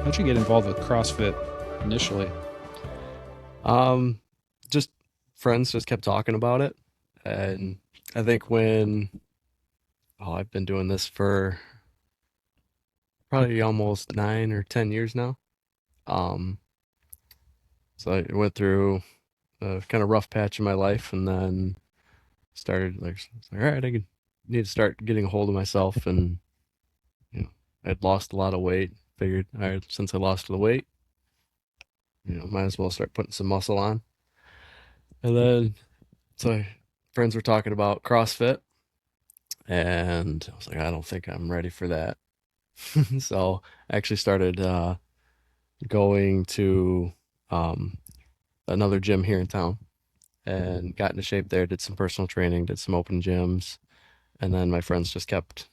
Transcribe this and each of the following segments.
How'd you get involved with CrossFit initially? Um, just friends just kept talking about it, and I think I've been doing this for probably almost 9 or 10 years now. Um, so I went through a kind of rough patch in my life, and then started all right, need to start getting a hold of myself, and you know, I'd lost a lot of weight. Figured, all right, since I lost the weight, might as well start putting some muscle on. And then friends were talking about CrossFit. And I was like, I don't think I'm ready for that. So I actually started going to um, another gym here in town and got into shape there, did some personal training, did some open gyms. And then my friends just kept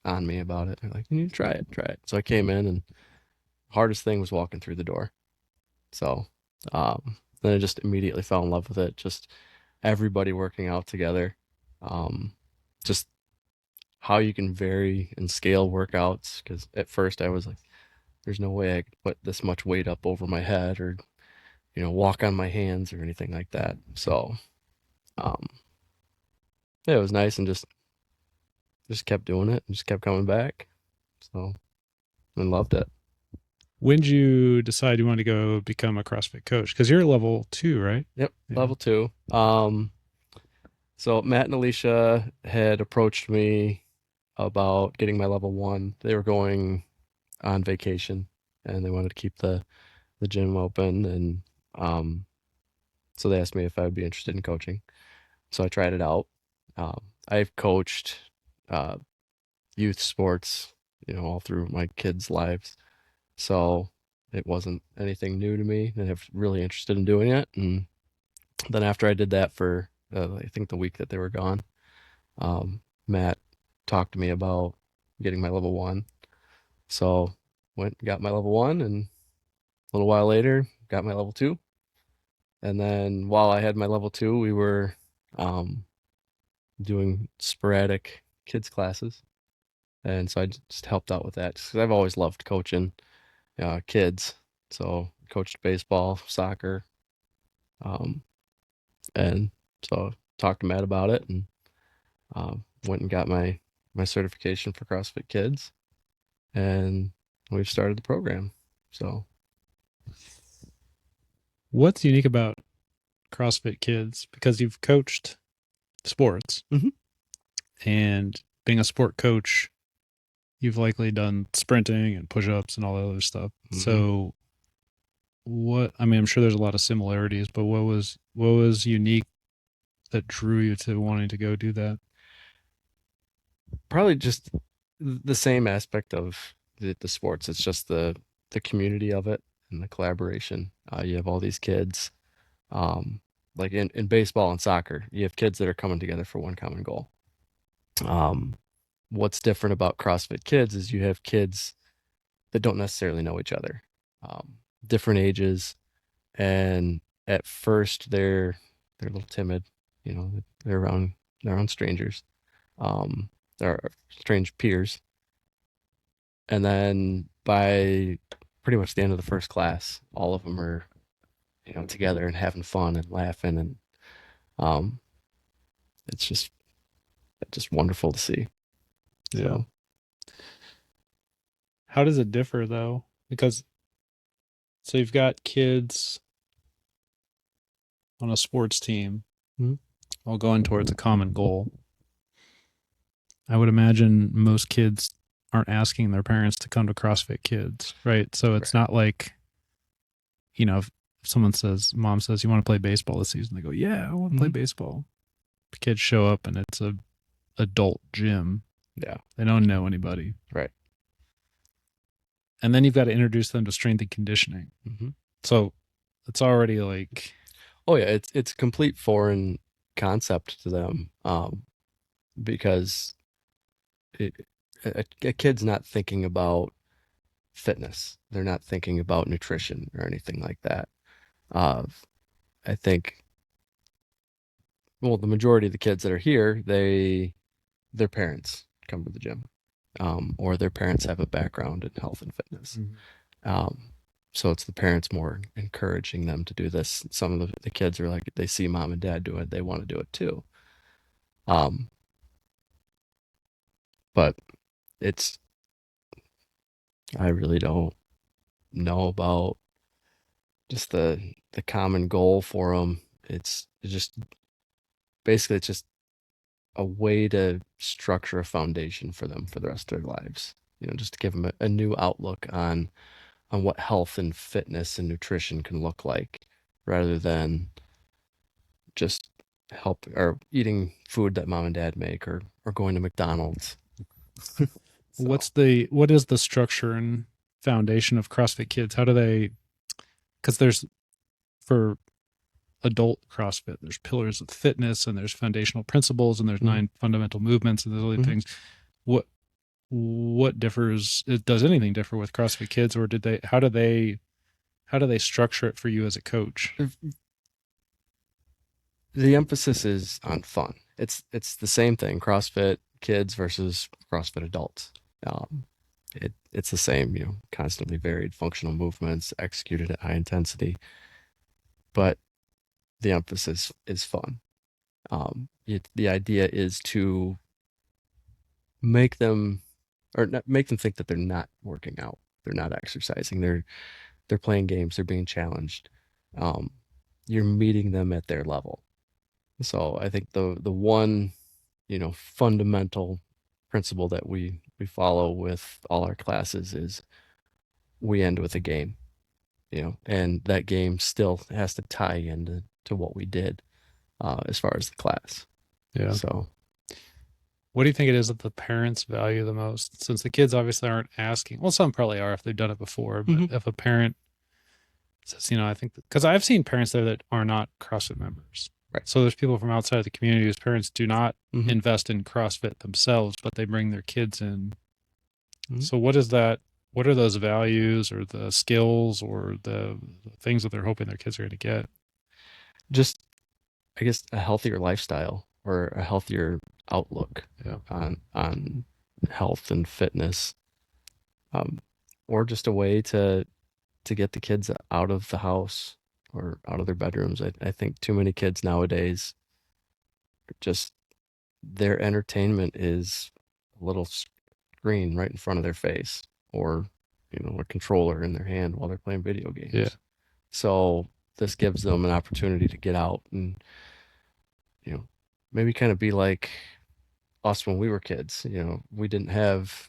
on me about it. They're like, you need to try it, try it. So I came in, and hardest thing was walking through the door. So then I just immediately fell in love with it. Just everybody working out together. Um, just how you can vary and scale workouts. Because at first I was like, there's no way I could put this much weight up over my head or, walk on my hands or anything like that. So, um, yeah, it was nice, and just kept doing it and just kept coming back. So I loved it. When did you decide you wanted to go become a CrossFit coach? Because you're level 2, right? Yep, Yeah. level two. So Matt and Alicia had approached me about getting my level one. They were going on vacation, and they wanted to keep the gym open, and um so they asked me if I would be interested in coaching. So I tried it out. I've coached uh, youth sports, all through my kids' lives. So it wasn't anything new to me, and I was really interested in doing it. And then after I did that for, I think the week that they were gone, Matt talked to me about getting my level one. So went and got my level one, and a little while later got my level two. And then while I had my level two, we were um, doing sporadic kids classes, and so I just helped out with that because I've always loved coaching kids. So coached baseball, soccer, um, and so talked to Matt about it, and went and got my certification for CrossFit Kids, and we've started the program. So What's unique about CrossFit Kids? Because you've coached sports, mhm. and being a sport coach, you've likely done sprinting and push-ups and all that other stuff. Mhm. So I mean, I'm sure there's a lot of similarities, but what was unique that drew you to wanting to go do that? Probably just the same aspect of the sports. It's just the community of it and the collaboration. You have all these kids, um, like in baseball and soccer, you have kids that are coming together for one common goal. Um, what's different about CrossFit Kids is you have kids that don't necessarily know each other, different ages, and at first they're a little timid. They're around strangers. They're strange peers, and then by pretty much the end of the first class, all of them are together and having fun and laughing, and um, it's just wonderful to see. Yeah. So How does it differ though? Because so you've got kids on a sports team mhm. all going towards a common goal. I would imagine most kids aren't asking their parents to come to CrossFit Kids, right? So it's Correct. not like, if someone says, mom says, you want to play baseball this season? They go, yeah, I want to play Mhm. baseball. The kids show up and it's a adult gym. Yeah, They don't know anybody. right. And then you've got to introduce them to strength and conditioning. Hmm. So it's already like, Oh yeah, it's a complete foreign concept to them, because it, a kid's not thinking about fitness. They're not thinking about nutrition or anything like that. Uh, I think, well, the majority of the kids that are here, their parents come to the gym, or their parents have a background in health and fitness, Um, so it's the parents more encouraging them to do this. Some of the kids are like, they see mom and dad do it, they want to do it too. Um, but it's, I really don't know about just the common goal for them. It's just basically it's just a way to structure a foundation for them for the rest of their lives. Just to give them a new outlook on what health and fitness and nutrition can look like, rather than just help or eating food that mom and dad make, or going to McDonald's. So, What is the structure and foundation of CrossFit Kids? How do they, because there's, for adult CrossFit, there's pillars of fitness and there's foundational principles and there's mhm, 9 fundamental movements and there's other mhm. things. What what differs? Does anything differ with CrossFit Kids, or how do they structure it for you as a coach? The emphasis is on fun. It's the same thing, CrossFit kids versus CrossFit adults. It's the same, constantly varied functional movements executed at high intensity, but the emphasis is fun. The idea is to make them, or not, make them think that they're not working out, they're not exercising, they're playing games, they're being challenged. Um, you're meeting them at their level. So I think the one, fundamental principle that we follow with all our classes is we end with a game, and that game still has to tie into what we did, as far as the class. Yeah. So, What do you think it is that the parents value the most? Since the kids obviously aren't asking, well, some probably are if they've done it before, but mhm, if a parent says, I think, because I've seen parents there that are not CrossFit members. right. So there's people from outside of the community whose parents do not Hmm. invest in CrossFit themselves, but they bring their kids in. Hmm. So what is that? What are those values or the skills or the things that they're hoping their kids are going to get? Just, I guess, a healthier lifestyle or a healthier outlook Yeah. on health and fitness, um, or just a way to get the kids out of the house or out of their bedrooms. I think too many kids nowadays, just their entertainment is a little screen right in front of their face, or a controller in their hand while they're playing video Yeah. games. So this gives them an opportunity to get out and, you know maybe kind of be like us when we were kids. We didn't have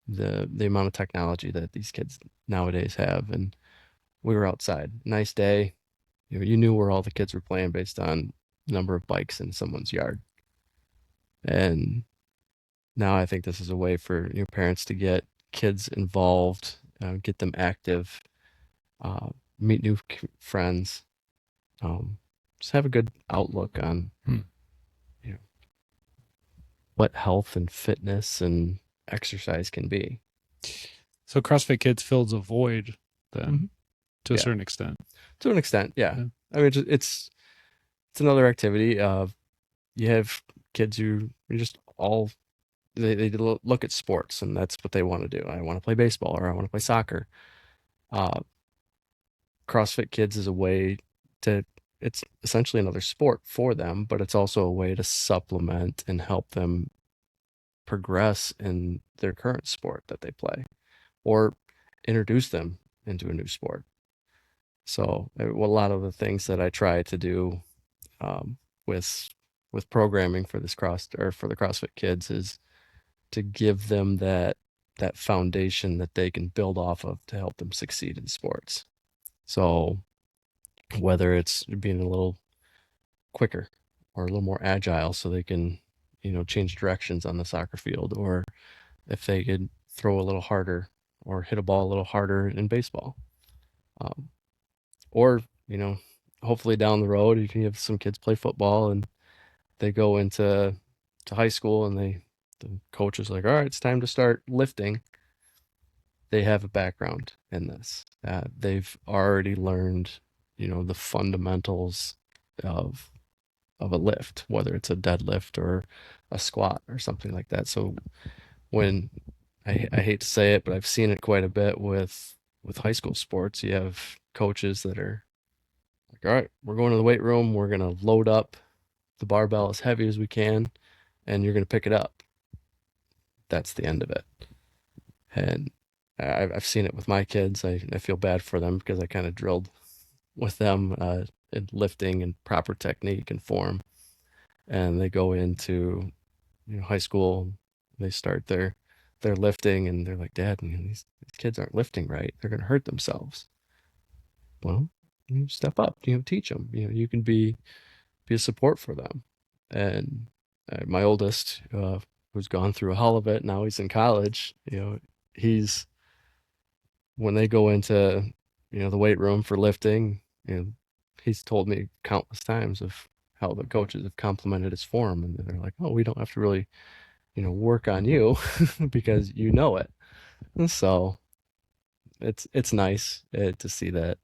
the amount of technology that these kids nowadays have, and we were outside, nice day. You knew where all the kids were playing based on the number of bikes in someone's yard. And now I think this is a way for parents to get kids involved, get them active, uh, meet new friends, um, just have a good outlook on, Hmm. you know, what health and fitness and exercise can be. So CrossFit Kids fills a void Hmm. then to a Yeah, certain extent. to an extent, yeah. Yeah. I mean, it's another activity. You have kids who are just all they look at sports, and that's what they want to do. I want to play baseball, or I want to play soccer. Uh, CrossFit Kids is a way to, it's essentially another sport for them, but it's also a way to supplement and help them progress in their current sport that they play, or introduce them into a new sport. So a lot of the things that I try to do, um, with programming for this for the CrossFit Kids, is to give them that foundation that they can build off of to help them succeed in sports. So whether it's being a little quicker or a little more agile, so they can, change directions on the soccer field, or if they could throw a little harder or hit a ball a little harder in baseball. Um, or, hopefully down the road, you can have some kids play football, and they go into high school, and the coach is like, all right, it's time to start lifting. They have a background in this. They've already learned, the fundamentals of a lift, whether it's a deadlift or a squat or something like that. So when I hate to say it, but I've seen it quite a bit with with high school sports, you have coaches that are like, all right, we're going to the weight room. We're going to load up the barbell as heavy as we can, and you're going to pick it up. That's the end of it. And I've seen it with my kids. I feel bad for them because I kind of drilled with them in lifting and proper technique and form. And they go into high school, they start their lifting, and they're like, Dad, these kids aren't lifting right. They're going to hurt themselves. Well, you step up, teach them. You can be a support for them. And my oldest, who's gone through a hell of it, now he's in college. He's when they go into the weight room for lifting, he's told me countless times of how the coaches have complimented his form, and they're like, "Oh, we don't have to really, work on you because you know it." And so it's nice to see that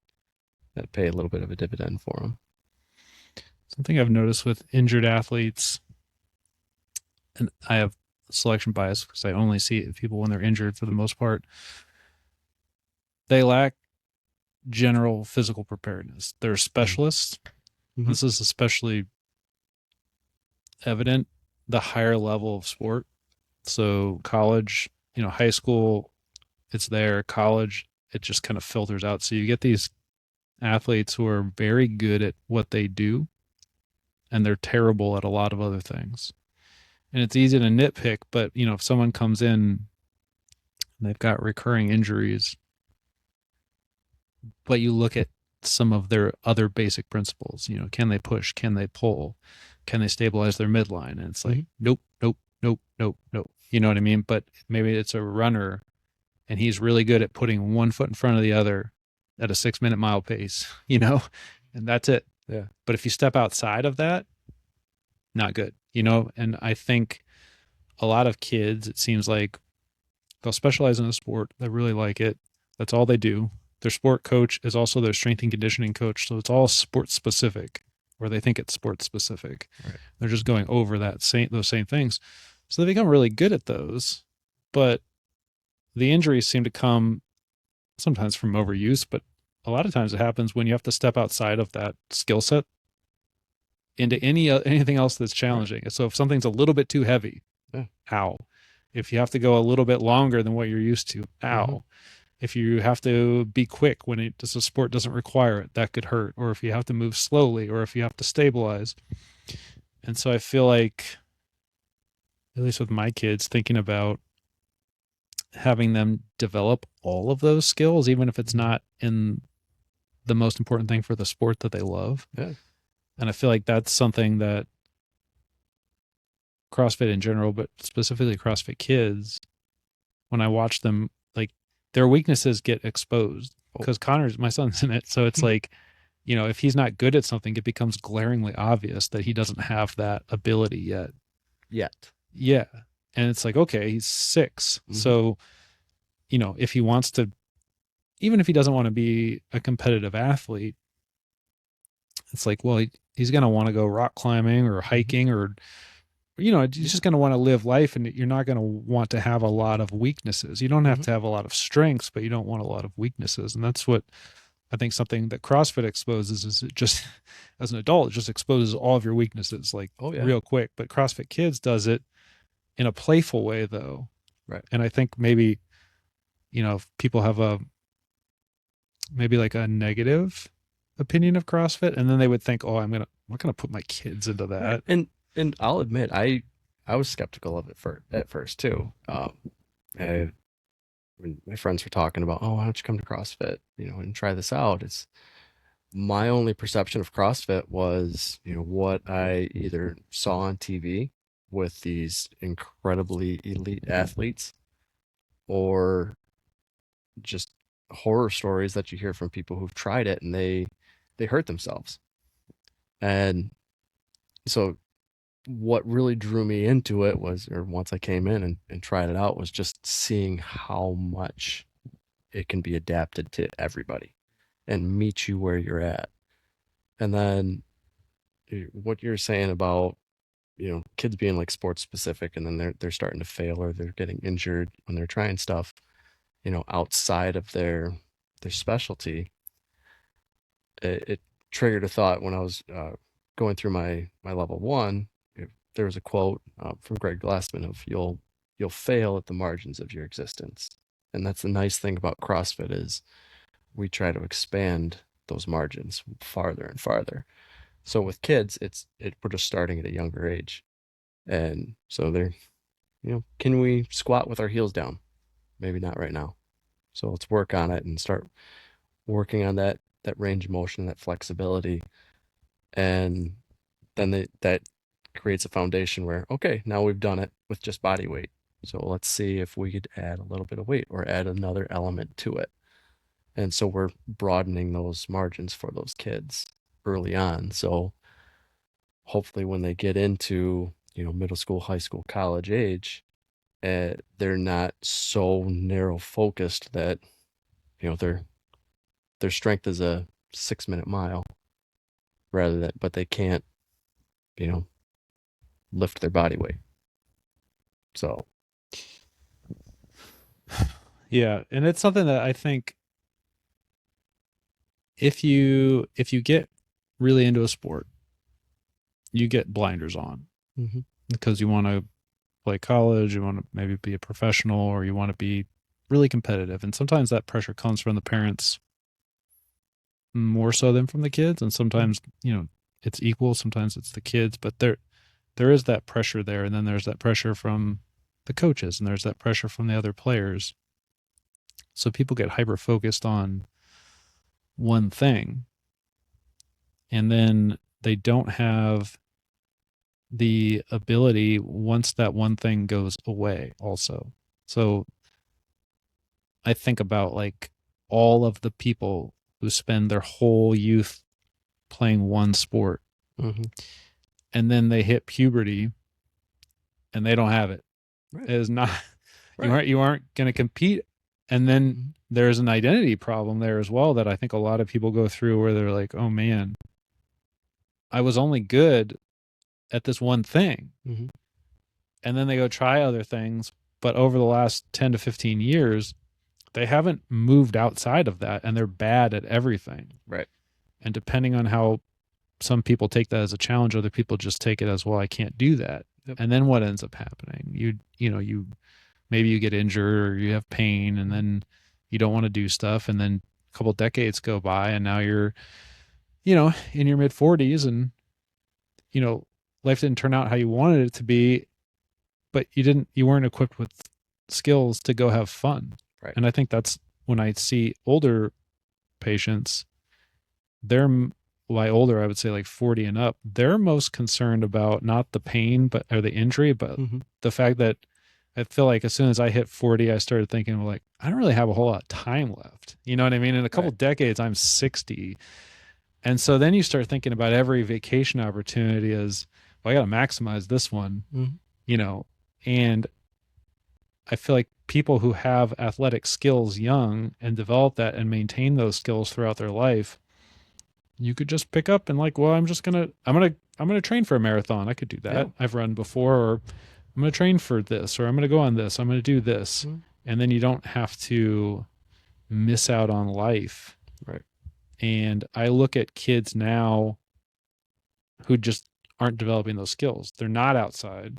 pay a little bit of a dividend for them. Something I've noticed with injured athletes, and I have selection bias because I only see people when they're injured for the most part, they lack general physical preparedness. They're specialists. Mm-hmm. This is especially evident the higher level of sport. So college, high school, it's there. College, it just kind of filters out. So you get these athletes who are very good at what they do, and they're terrible at a lot of other things. And it's easy to nitpick, but if someone comes in and they've got recurring injuries, but you look at some of their other basic principles, can they push? Can they pull? Can they stabilize their midline? And it's like, nope, nope, nope, nope, nope. You know what I mean? But maybe it's a runner and he's really good at putting one foot in front of the other at a 6-minute mile pace, and that's it. Yeah. But if you step outside of that, not good, and I think a lot of kids, it seems like they'll specialize in a sport. They really like it. That's all they do. Their sport coach is also their strength and conditioning coach. So it's all sport specific, or they think it's sport specific. Right. They're just going over those same things. So they become really good at those, but the injuries seem to come sometimes from overuse, but a lot of times it happens when you have to step outside of that skill set into anything else that's challenging. Right. So if something's a little bit too heavy, ow. If you have to go a little bit longer than what you're used to, ow. Mm-hmm. If you have to be quick when the sport doesn't require it, that could hurt. Or if you have to move slowly, or if you have to stabilize. And so I feel like, at least with my kids, thinking about having them develop all of those skills, even if it's not in the most important thing for the sport that they love. Yeah. And I feel like that's something that CrossFit in general, but specifically CrossFit Kids, when I watch them, like their weaknesses get exposed because my son's in it. So it's like, if he's not good at something, it becomes glaringly obvious that he doesn't have that ability yet. Yeah. And it's like, okay, he's 6. Mm-hmm. So, if he wants to, even if he doesn't want to be a competitive athlete, it's like, well, he's going to want to go rock climbing or hiking, or, he's just going to want to live life, and you're not going to want to have a lot of weaknesses. You don't have to have a lot of strengths, but you don't want a lot of weaknesses. And that's what I think something that CrossFit exposes is it just, as an adult, it just exposes all of your weaknesses, like real quick. But CrossFit Kids does it in a playful way, though. Right. And I think maybe, if people have maybe like a negative opinion of CrossFit, and then they would think, oh, I'm not going to put my kids into that. Right. And I'll admit, I was skeptical of it at first too. When my friends were talking about, oh, why don't you come to CrossFit, and try this out? It's my only perception of CrossFit was, what I either saw on TV with these incredibly elite athletes, or just horror stories that you hear from people who've tried it and they hurt themselves. And so what really drew me into it was, or once I came in and tried it out, was just seeing how much it can be adapted to everybody and meet you where you're at. And then what you're saying about, kids being like sports specific, and then they're starting to fail, or they're getting injured when they're trying stuff, outside of their their specialty, it triggered a thought when I was going through my level one. There was a quote from Greg Glassman of you'll fail at the margins of your existence. And that's the nice thing about CrossFit is we try to expand those margins farther and farther. So with kids, we're just starting at a younger age. And so they're, can we squat with our heels down? Maybe not right now. So let's work on it and start working on that range of motion, that flexibility. And then that creates a foundation where, okay, now we've done it with just body weight. So let's see if we could add a little bit of weight or add another element to it. And so we're broadening those margins for those kids early on. So hopefully when they get into, middle school, high school, college age, they're not so narrow focused that, their strength is a 6-minute mile but they can't, you know, lift their body weight. So Yeah, and it's something that I think if you get really into a sport, you get blinders on because you want to play college, you want to maybe be a professional, or you want to be really competitive. And sometimes that pressure comes from the parents more so than from the kids. And sometimes, it's equal. Sometimes it's the kids, but there is that pressure there. And then there's that pressure from the coaches, and there's that pressure from the other players. So people get hyper focused on one thing, and then they don't have the ability once that one thing goes away also. So I think about like all of the people who spend their whole youth playing one sport, and then they hit puberty and they don't have it. Right. It is not right. You aren't going to compete. And then there's an identity problem there as well that I think a lot of people go through, where they're like, oh man, I was only good at this one thing. And then they go try other things. But over the last 10 to 15 years, they haven't moved outside of that, and they're bad at everything. Right. And depending on how some people take that as a challenge, other people just take it as, well, I can't do that. Yep. And then what ends up happening? You maybe you get injured or you have pain, and then you don't want to do stuff. And then a couple of decades go by, and now you're, in your mid 40s, and, life didn't turn out how you wanted it to be, but you weren't equipped with skills to go have fun. Right. And I think that's when I see older patients, by older, I would say like 40 and up, they're most concerned about not the pain, or the injury, but the fact that I feel like as soon as I hit 40, I started thinking, well, like, I don't really have a whole lot of time left. You know what I mean? In a couple decades, I'm 60. And so then you start thinking about every vacation opportunity as, well, I got to maximize this one, and I feel like people who have athletic skills young and develop that and maintain those skills throughout their life, you could just pick up and like, well, I'm going to train for a marathon. I could do that. Yeah. I've run before, or I'm going to train for this, or I'm going to go on this. I'm going to do this. And then you don't have to miss out on life. Right. And I look at kids now who just aren't developing those skills. They're not outside.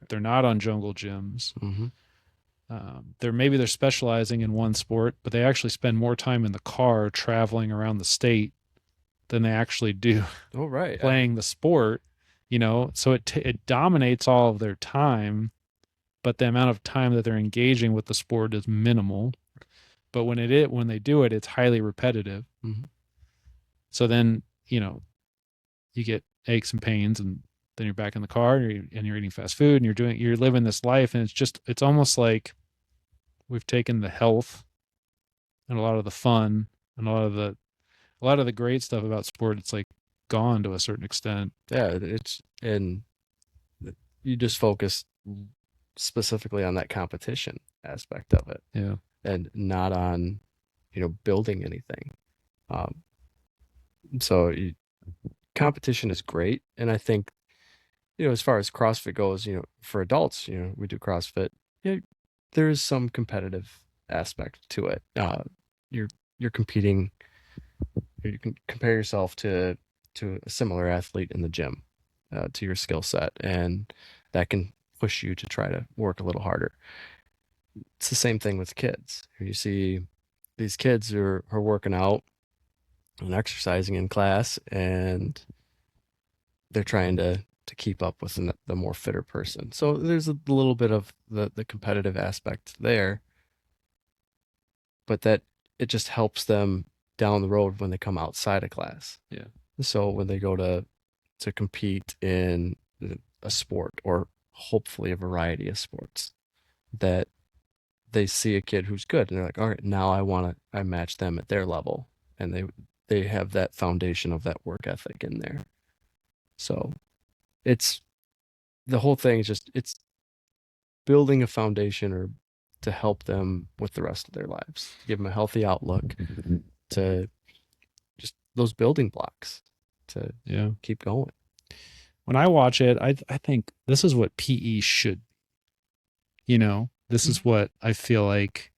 They're not on jungle gyms. They're specializing in one sport, but they actually spend more time in the car traveling around the state than they actually do playing the sport, so it dominates all of their time, but the amount of time that they're engaging with the sport is minimal. But when they do it, it's highly repetitive. So then, you get aches and pains, and then you're back in the car, and you're eating fast food, and you're living this life. And it's almost like we've taken the health and a lot of the fun and a lot of the great stuff about sport. It's like gone to a certain extent. Yeah. And you just focus specifically on that competition aspect of it. Yeah. And not on, building anything. So competition is great. And I think, as far as CrossFit goes, for adults, we do CrossFit. There is some competitive aspect to it. You're you're competing, you can compare yourself to a similar athlete in the gym, to your skill set, and that can push you to try to work a little harder. It's the same thing with kids. You see these kids are working out and exercising in class, and they're trying to keep up with the more fitter person. So there's a little bit of the competitive aspect there, but that it just helps them down the road when they come outside of class. Yeah. So when they go to compete in a sport, or hopefully a variety of sports, that they see a kid who's good and they're like, all right, now I match them at their level, and they have that foundation of that work ethic in there. So it's the whole thing is just it's building a foundation or to help them with the rest of their lives, give them a healthy outlook, to just those building blocks to Yeah. keep going. When I watch it, I think this is what PE should, this is Mhm. what I feel like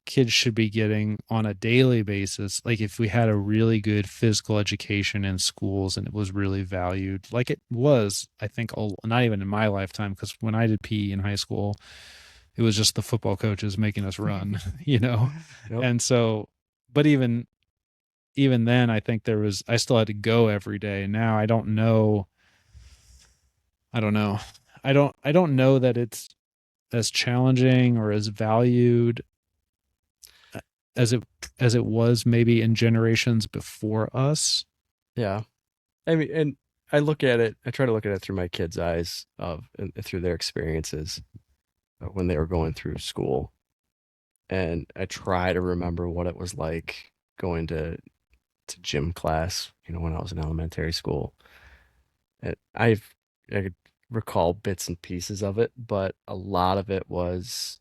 kids should be getting on a daily basis. Like if we had a really good physical education in schools and it was really valued, like it was, I think, not even in my lifetime, because when I did PE in high school, it was just the football coaches making us run, you know? Yep. And so, but even then, I think I still had to go every day. And now I don't know. I don't know. I don't know that it's as challenging or as valued as it was maybe in generations before us. Yeah. I mean, and I try to look at it through my kids' eyes and through their experiences when they were going through school. And I try to remember what it was like going to gym class, when I was in elementary school. And I could recall bits and pieces of it, but a lot of it was,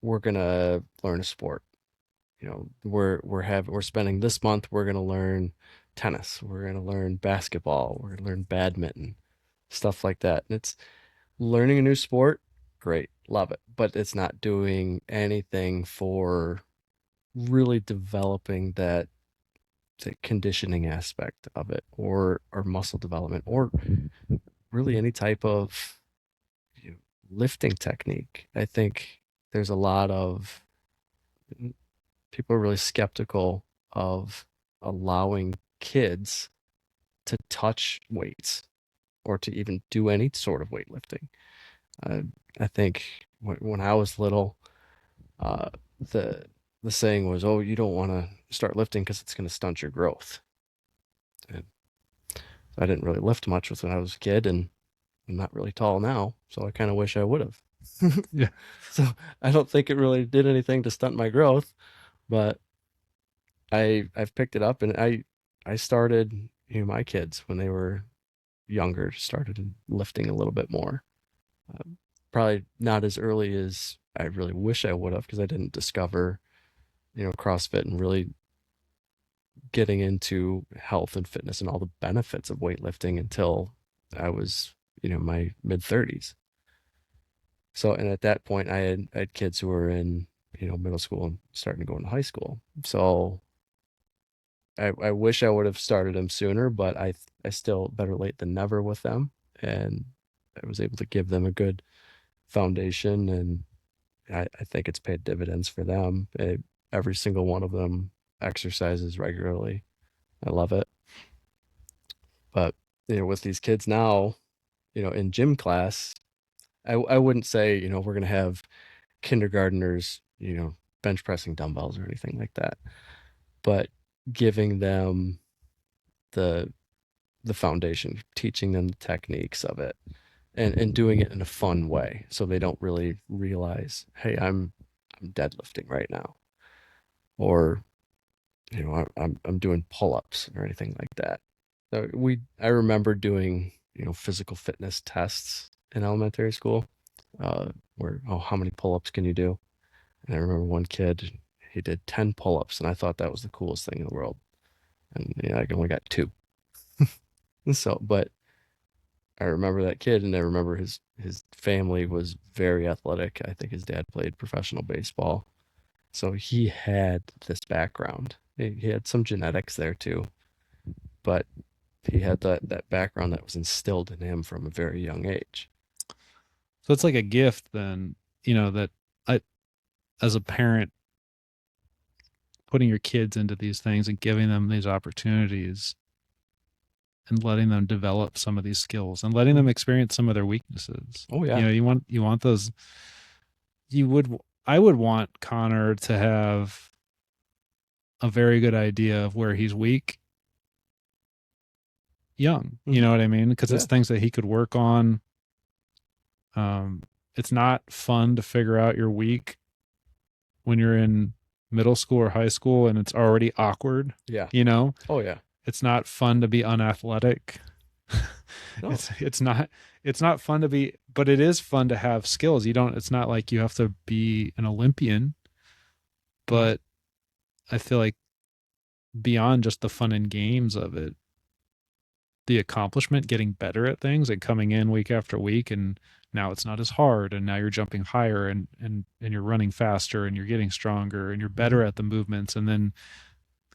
we're gonna learn a sport. We're spending this month, we're gonna learn tennis, we're gonna learn basketball, we're gonna learn badminton, stuff like that. And it's learning a new sport, great, love it, but it's not doing anything for really developing that the conditioning aspect of it, or muscle development, or really any type of lifting technique. I think there's a lot of people are really skeptical of allowing kids to touch weights or to even do any sort of weightlifting. Uh, I think when I was little, uh, the the saying was, "Oh, you don't want to start lifting because it's going to stunt your growth." And I didn't really lift much when I was a kid, and I'm not really tall now, so I kind of wish I would have. Yeah. So I don't think it really did anything to stunt my growth, but I've picked it up, and I started, my kids when they were younger started lifting a little bit more. Uh, Probably not as early as I really wish I would have, because I didn't discover, CrossFit and really getting into health and fitness and all the benefits of weightlifting until I was, my mid 30s. So, and at that point, I had kids who were in, middle school and starting to go into high school. So I wish I would have started them sooner, but I still, better late than never with them. And I was able to give them a good foundation, and I think it's paid dividends for them. Every single one of them exercises regularly. I love it. But, with these kids now, in gym class, I wouldn't say, we're going to have kindergarteners, bench pressing dumbbells or anything like that, but giving them the the foundation, teaching them the techniques of it, and doing it in a fun way, so they don't really realize, hey, I'm deadlifting right now, or I'm doing pull-ups or anything like that. So I remember doing, physical fitness tests in elementary school, where, oh, how many pull-ups can you do? And I remember one kid, he did 10 pull-ups, and I thought that was the coolest thing in the world. And I only got two. So, but I remember that kid, and I remember his family was very athletic. I think his dad played professional baseball. So he had this background. He had some genetics there too, but he had that background that was instilled in him from a very young age. So it's like a gift then, that I, as a parent, putting your kids into these things and giving them these opportunities and letting them develop some of these skills and letting them experience some of their weaknesses. Oh yeah. You want those. I would want Connor to have a very good idea of where he's weak young. You know what I mean? Because it's Yeah. things that he could work on. Um, it's not fun to figure out you're weak when you're in middle school or high school and it's already awkward. Yeah. You know, Oh yeah. it's not fun to be unathletic. No. It's not fun to be, but it is fun to have skills. It's not like you have to be an Olympian, but I feel like beyond just the fun and games of it, the accomplishment, getting better at things and coming in week after week, and now it's not as hard, and now you're jumping higher, and you're running faster, and you're getting stronger, and you're better at the movements. And then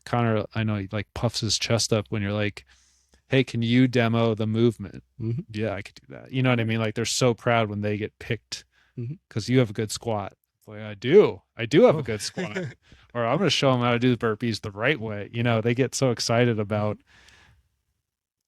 Connor, I know, he like puffs his chest up when you're like, hey, can you demo the movement? Mm-hmm. Yeah, I could do that. You know what I mean? Like they're so proud when they get picked because you have a good squat. It's like, I do have a good squat. Or I'm going to show them how to do the burpees the right way. They get so excited about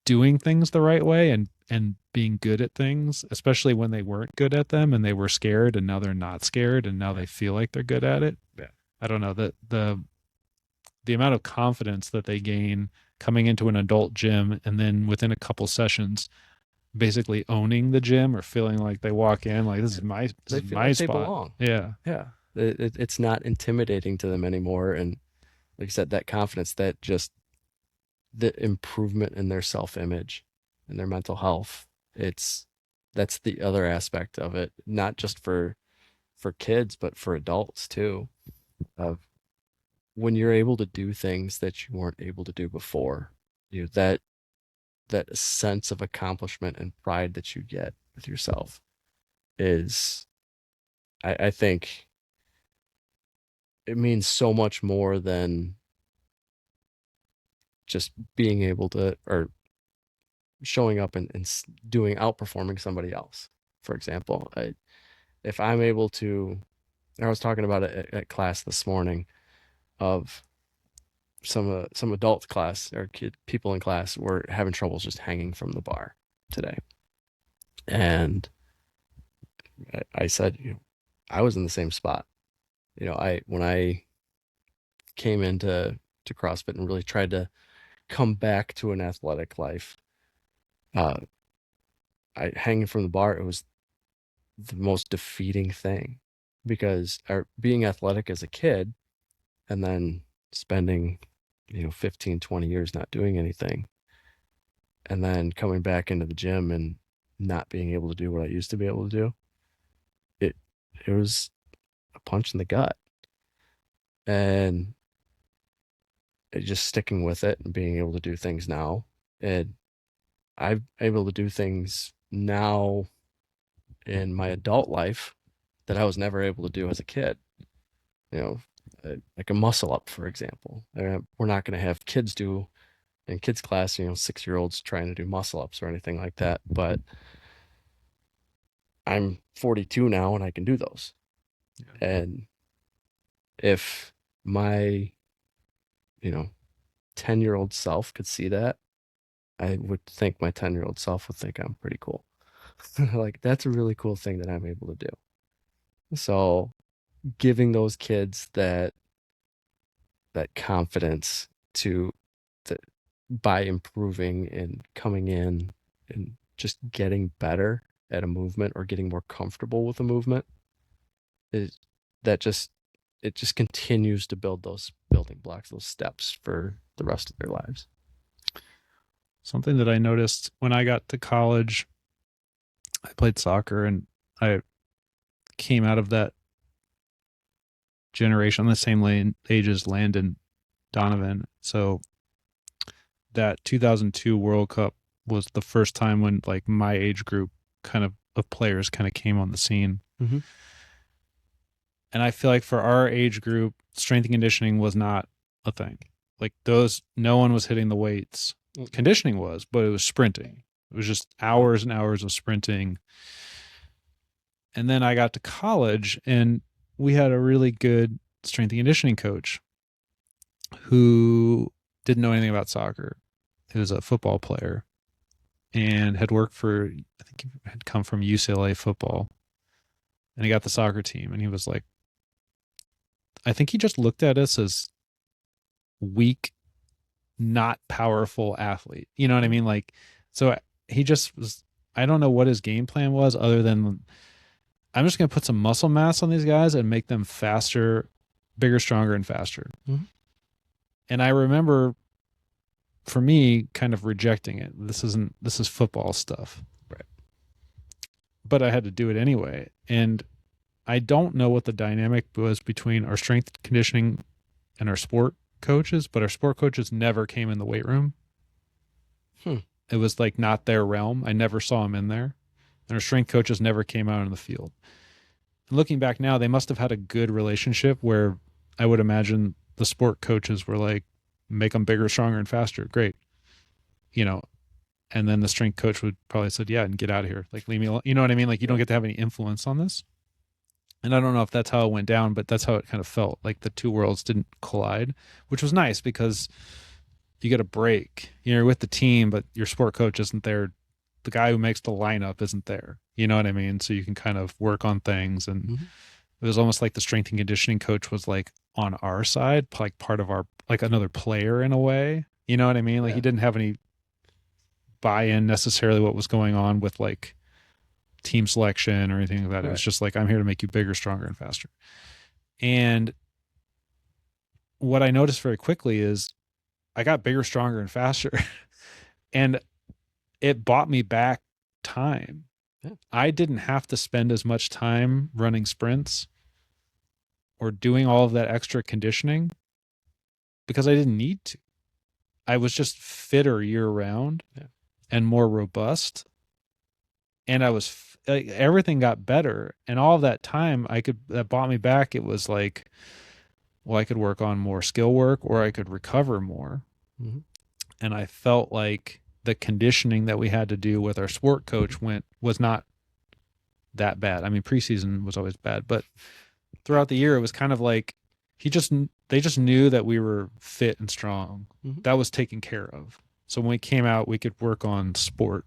doing things the right way and being good at things, especially when they weren't good at them and they were scared, and now they're not scared and now they feel like they're good at it. Yeah. I don't know, the amount of confidence that they gain coming into an adult gym and then within a couple sessions basically owning the gym or feeling like they walk in like this is my like they spot. belong. Yeah. Yeah. It's not intimidating to them anymore. And like I said, that confidence, that just the improvement in their self-image and their mental health, that's the other aspect of it, not just for kids, but for adults too, of when you're able to do things that you weren't able to do before, that sense of accomplishment and pride that you get with yourself is, I think it means so much more than just being able to, or showing up and doing, outperforming somebody else. For example, if I'm able to, I was talking about it at class this morning, of some adult class or people in class were having troubles just hanging from the bar today. And I said, I was in the same spot. When I came into CrossFit and really tried to come back to an athletic life, uh, hanging from the bar, it was the most defeating thing, because being athletic as a kid and then spending 15, 20 years not doing anything, and then coming back into the gym and not being able to do what I used to be able to do, it it was a punch in the gut. And just sticking with it and being able to do things now, and I'm able to do things now in my adult life that I was never able to do as a kid. you know like a muscle up, for example. We're not going to have kids do in kids class, 6-year-olds trying to do muscle ups or anything like that, but I'm 42 now and I can do those. Yeah. And if my 10-year-old self could see that, I would think my 10-year-old self would think I'm pretty cool. Like, that's a really cool thing that I'm able to do. So giving those kids that confidence to, to by improving and coming in and just getting better at a movement or getting more comfortable with a movement, is that just it just continues to build those building blocks, those steps for the rest of their lives. Something that I noticed when I got to college, I played soccer and I came out of that generation on the same age as Landon Donovan. So that 2002 World Cup was the first time when like my age group of players kind of came on the scene. Mm-hmm. And I feel like for our age group, strength and conditioning was not a thing. Like those, no one was hitting the weights. Conditioning was, but it was sprinting. It was just hours and hours of sprinting. And then I got to college and we had a really good strength and conditioning coach who didn't know anything about soccer. He was a football player and had worked for, I think he had come from UCLA football. And he got the soccer team and he was like, I think he just looked at us as weak, not powerful athlete. You know what I mean? Like, so he just was, I don't know what his game plan was other than I'm just going to put some muscle mass on these guys and make them faster, bigger, stronger, and faster. Mm-hmm. And I remember for me kind of rejecting it. This is football stuff. Right. But I had to do it anyway. And I don't know what the dynamic was between our strength conditioning and our sport coaches, but our sport coaches never came in the weight room. It was like not their realm. I never saw them in there. And our strength coaches never came out in the field. And looking back now, they must have had a good relationship where I would imagine the sport coaches were like, make them bigger, stronger, and faster. Great. You know, and then the strength coach would probably said, yeah, and get out of here. Like, leave me alone. You know what I mean? Like, you don't get to have any influence on this. And I don't know if that's how it went down, but that's how it kind of felt. Like the two worlds didn't collide, which was nice because you get a break. You're with the team, but your sport coach isn't there. The guy who makes the lineup isn't there. You know what I mean? So you can kind of work on things. And it was almost like the strength and conditioning coach was like on our side, like part of our, like another player in a way. You know what I mean? Like he didn't have any buy-in necessarily what was going on with like team selection or anything like that. It was just like, I'm here to make you bigger, stronger, and faster. And what I noticed very quickly is I got bigger, stronger, and faster. And it bought me back time. I didn't have to spend as much time running sprints or doing all of that extra conditioning because I didn't need to. I was just fitter year round and more robust. And I was, like, everything got better. And all of that time that bought me back, it was like, well, I could work on more skill work or I could recover more. And I felt like the conditioning that we had to do with our sport coach was not that bad. I mean, preseason was always bad, but throughout the year, it was kind of like they just knew that we were fit and strong. That was taken care of. So when we came out, we could work on sport.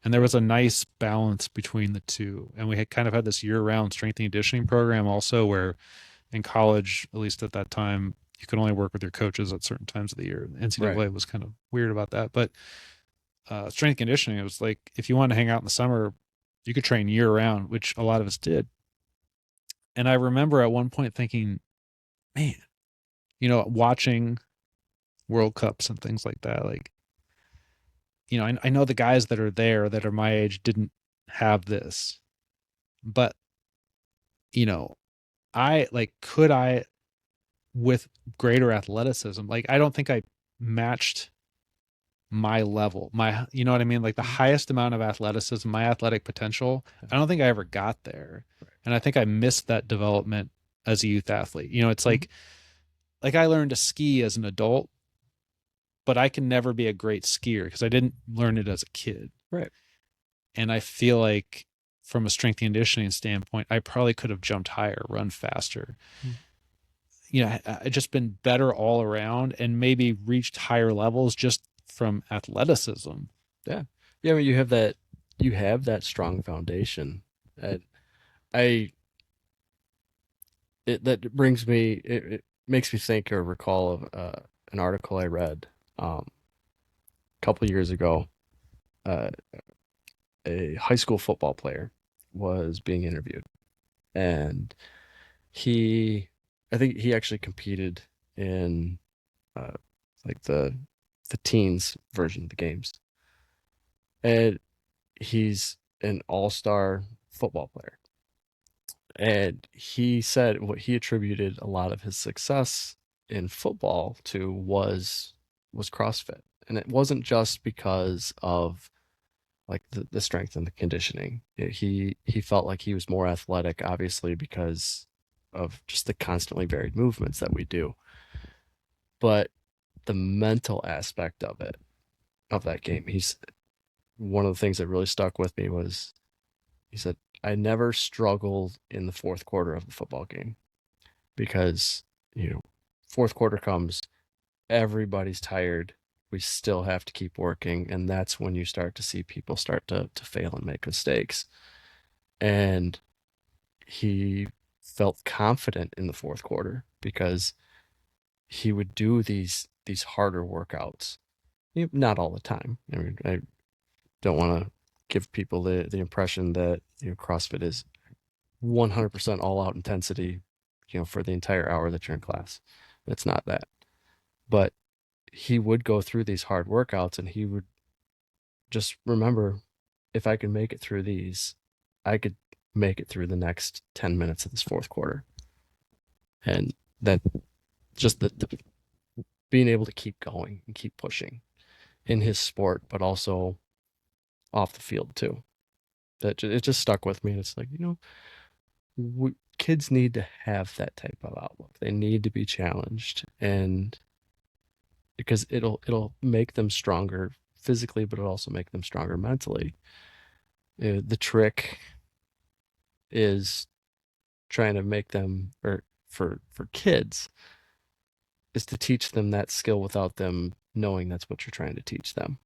And there was a nice balance between the two. And we had kind of had this year-round strength and conditioning program also where in college, at least at that time, you could only work with your coaches at certain times of the year. The NCAA was kind of weird about that. But strength and conditioning, it was like if you wanted to hang out in the summer, you could train year-round, which a lot of us did. And I remember at one point thinking, man, you know, watching World Cups and things like that, like, you know, I know the guys that are there that are my age didn't have this, but, you know, could I, with greater athleticism, like, I don't think I matched my level, you know what I mean? Like the highest amount of athleticism, my athletic potential, I don't think I ever got there. And I think I missed that development as a youth athlete. You know, it's like I learned to ski as an adult, but I can never be a great skier because I didn't learn it as a kid. Right. And I feel like from a strength and conditioning standpoint, I probably could have jumped higher, run faster. You know, I just been better all around and maybe reached higher levels just from athleticism. Yeah. I mean, you have that strong foundation. And that brings me, it makes me think or recall of an article I read a couple years ago. A high school football player was being interviewed, and I think he actually competed in uh, like the teens version of the games, and he's an all-star football player. And he said what he attributed a lot of his success in football to was CrossFit. And it wasn't just because of like the strength and the conditioning. He felt like he was more athletic, obviously, because of just the constantly varied movements that we do. But the mental aspect of it, of that game, he's one of the things that really stuck with me was he said, I never struggled in the fourth quarter of the football game because, you know, fourth quarter comes, everybody's tired. We still have to keep working. And that's when you start to see people start to fail and make mistakes. And he felt confident in the fourth quarter because he would do these harder workouts. Not all the time. I mean, I don't want to give people the impression that CrossFit is 100% all out intensity, for the entire hour that you're in class. It's not that. But he would go through these hard workouts and he would just remember, if I can make it through these, I could make it through the next 10 minutes of this fourth quarter. And then just the being able to keep going and keep pushing in his sport, but also off the field too. That it just stuck with me. And it's like, kids need to have that type of outlook. They need to be challenged, and because it'll make them stronger physically, but it'll also make them stronger mentally. The trick is trying to make them, or for kids, is to teach them that skill without them knowing that's what you're trying to teach them.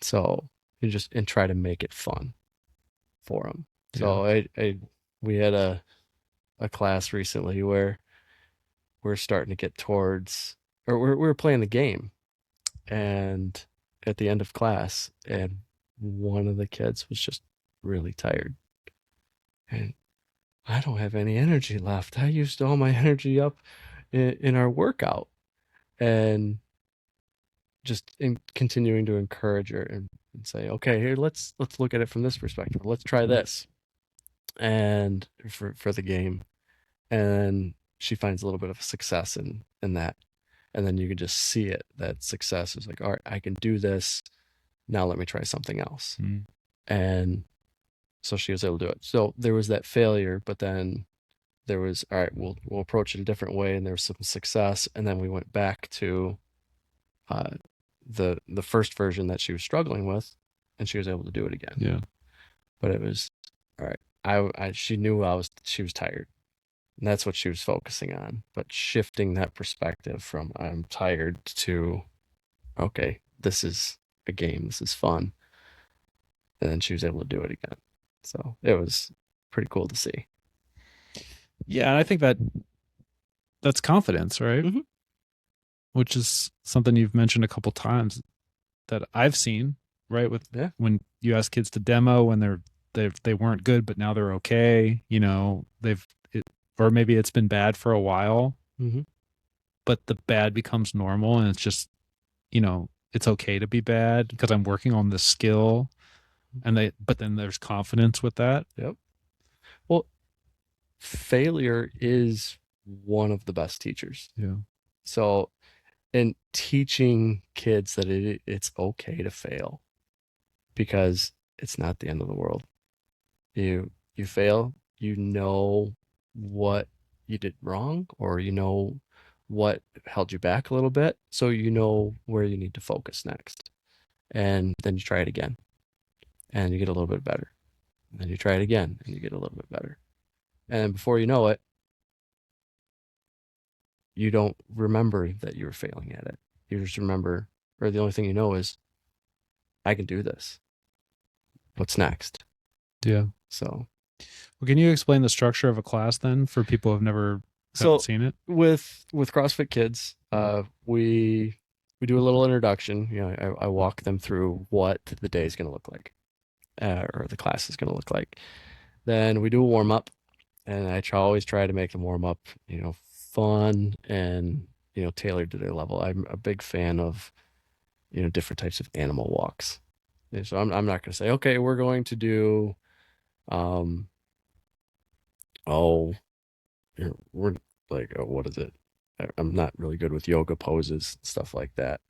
So you just and try to make it fun for them. So we had a class recently where we're starting to get towards, or we were playing the game, and at the end of class, and one of the kids was just really tired, and I don't have any energy left. I used all my energy up in our workout, and just in continuing to encourage her and say, okay, here, let's look at it from this perspective. Let's try this, and for the game, and she finds a little bit of success in that, and then you can just see it, that success is like, all right, I can do this now, let me try something else. And so she was able to do it. So there was that failure, but then there was, all right, we'll approach it a different way, and there was some success, and then we went back to uh the first version that she was struggling with, and she was able to do it again. Yeah. But it was all right. She knew she was tired. And that's what she was focusing on. But shifting that perspective from I'm tired to, okay, this is a game, this is fun. And then she was able to do it again. So it was pretty cool to see. Yeah, and I think that's confidence, right? Mm-hmm. Which is something you've mentioned a couple times that I've seen, right? With when you ask kids to demo when they weren't good, but now they're okay. Or maybe it's been bad for a while, but the bad becomes normal, and it's just, it's okay to be bad because I'm working on this skill, but then there's confidence with that. Yep. Well, failure is one of the best teachers. Yeah. So, in teaching kids that it's okay to fail, because it's not the end of the world. You fail, you know what you did wrong, or what held you back a little bit, so you know where you need to focus next. And then you try it again, and you get a little bit better. And then you try it again, and you get a little bit better. And before you know it, you don't remember that you were failing at it. You just remember, or the only thing you know is, I can do this. What's next? Yeah. So, well, can you explain the structure of a class then for people who've never seen it? With CrossFit Kids, we do a little introduction. I walk them through what the day is going to look like, or the class is going to look like. Then we do a warm up, and I always try to make the warm up, fun and tailored to their level. I'm a big fan of different types of animal walks. And so I'm not going to say, okay, we're going to do oh, we're like, what is it? I'm not really good with yoga poses, stuff like that.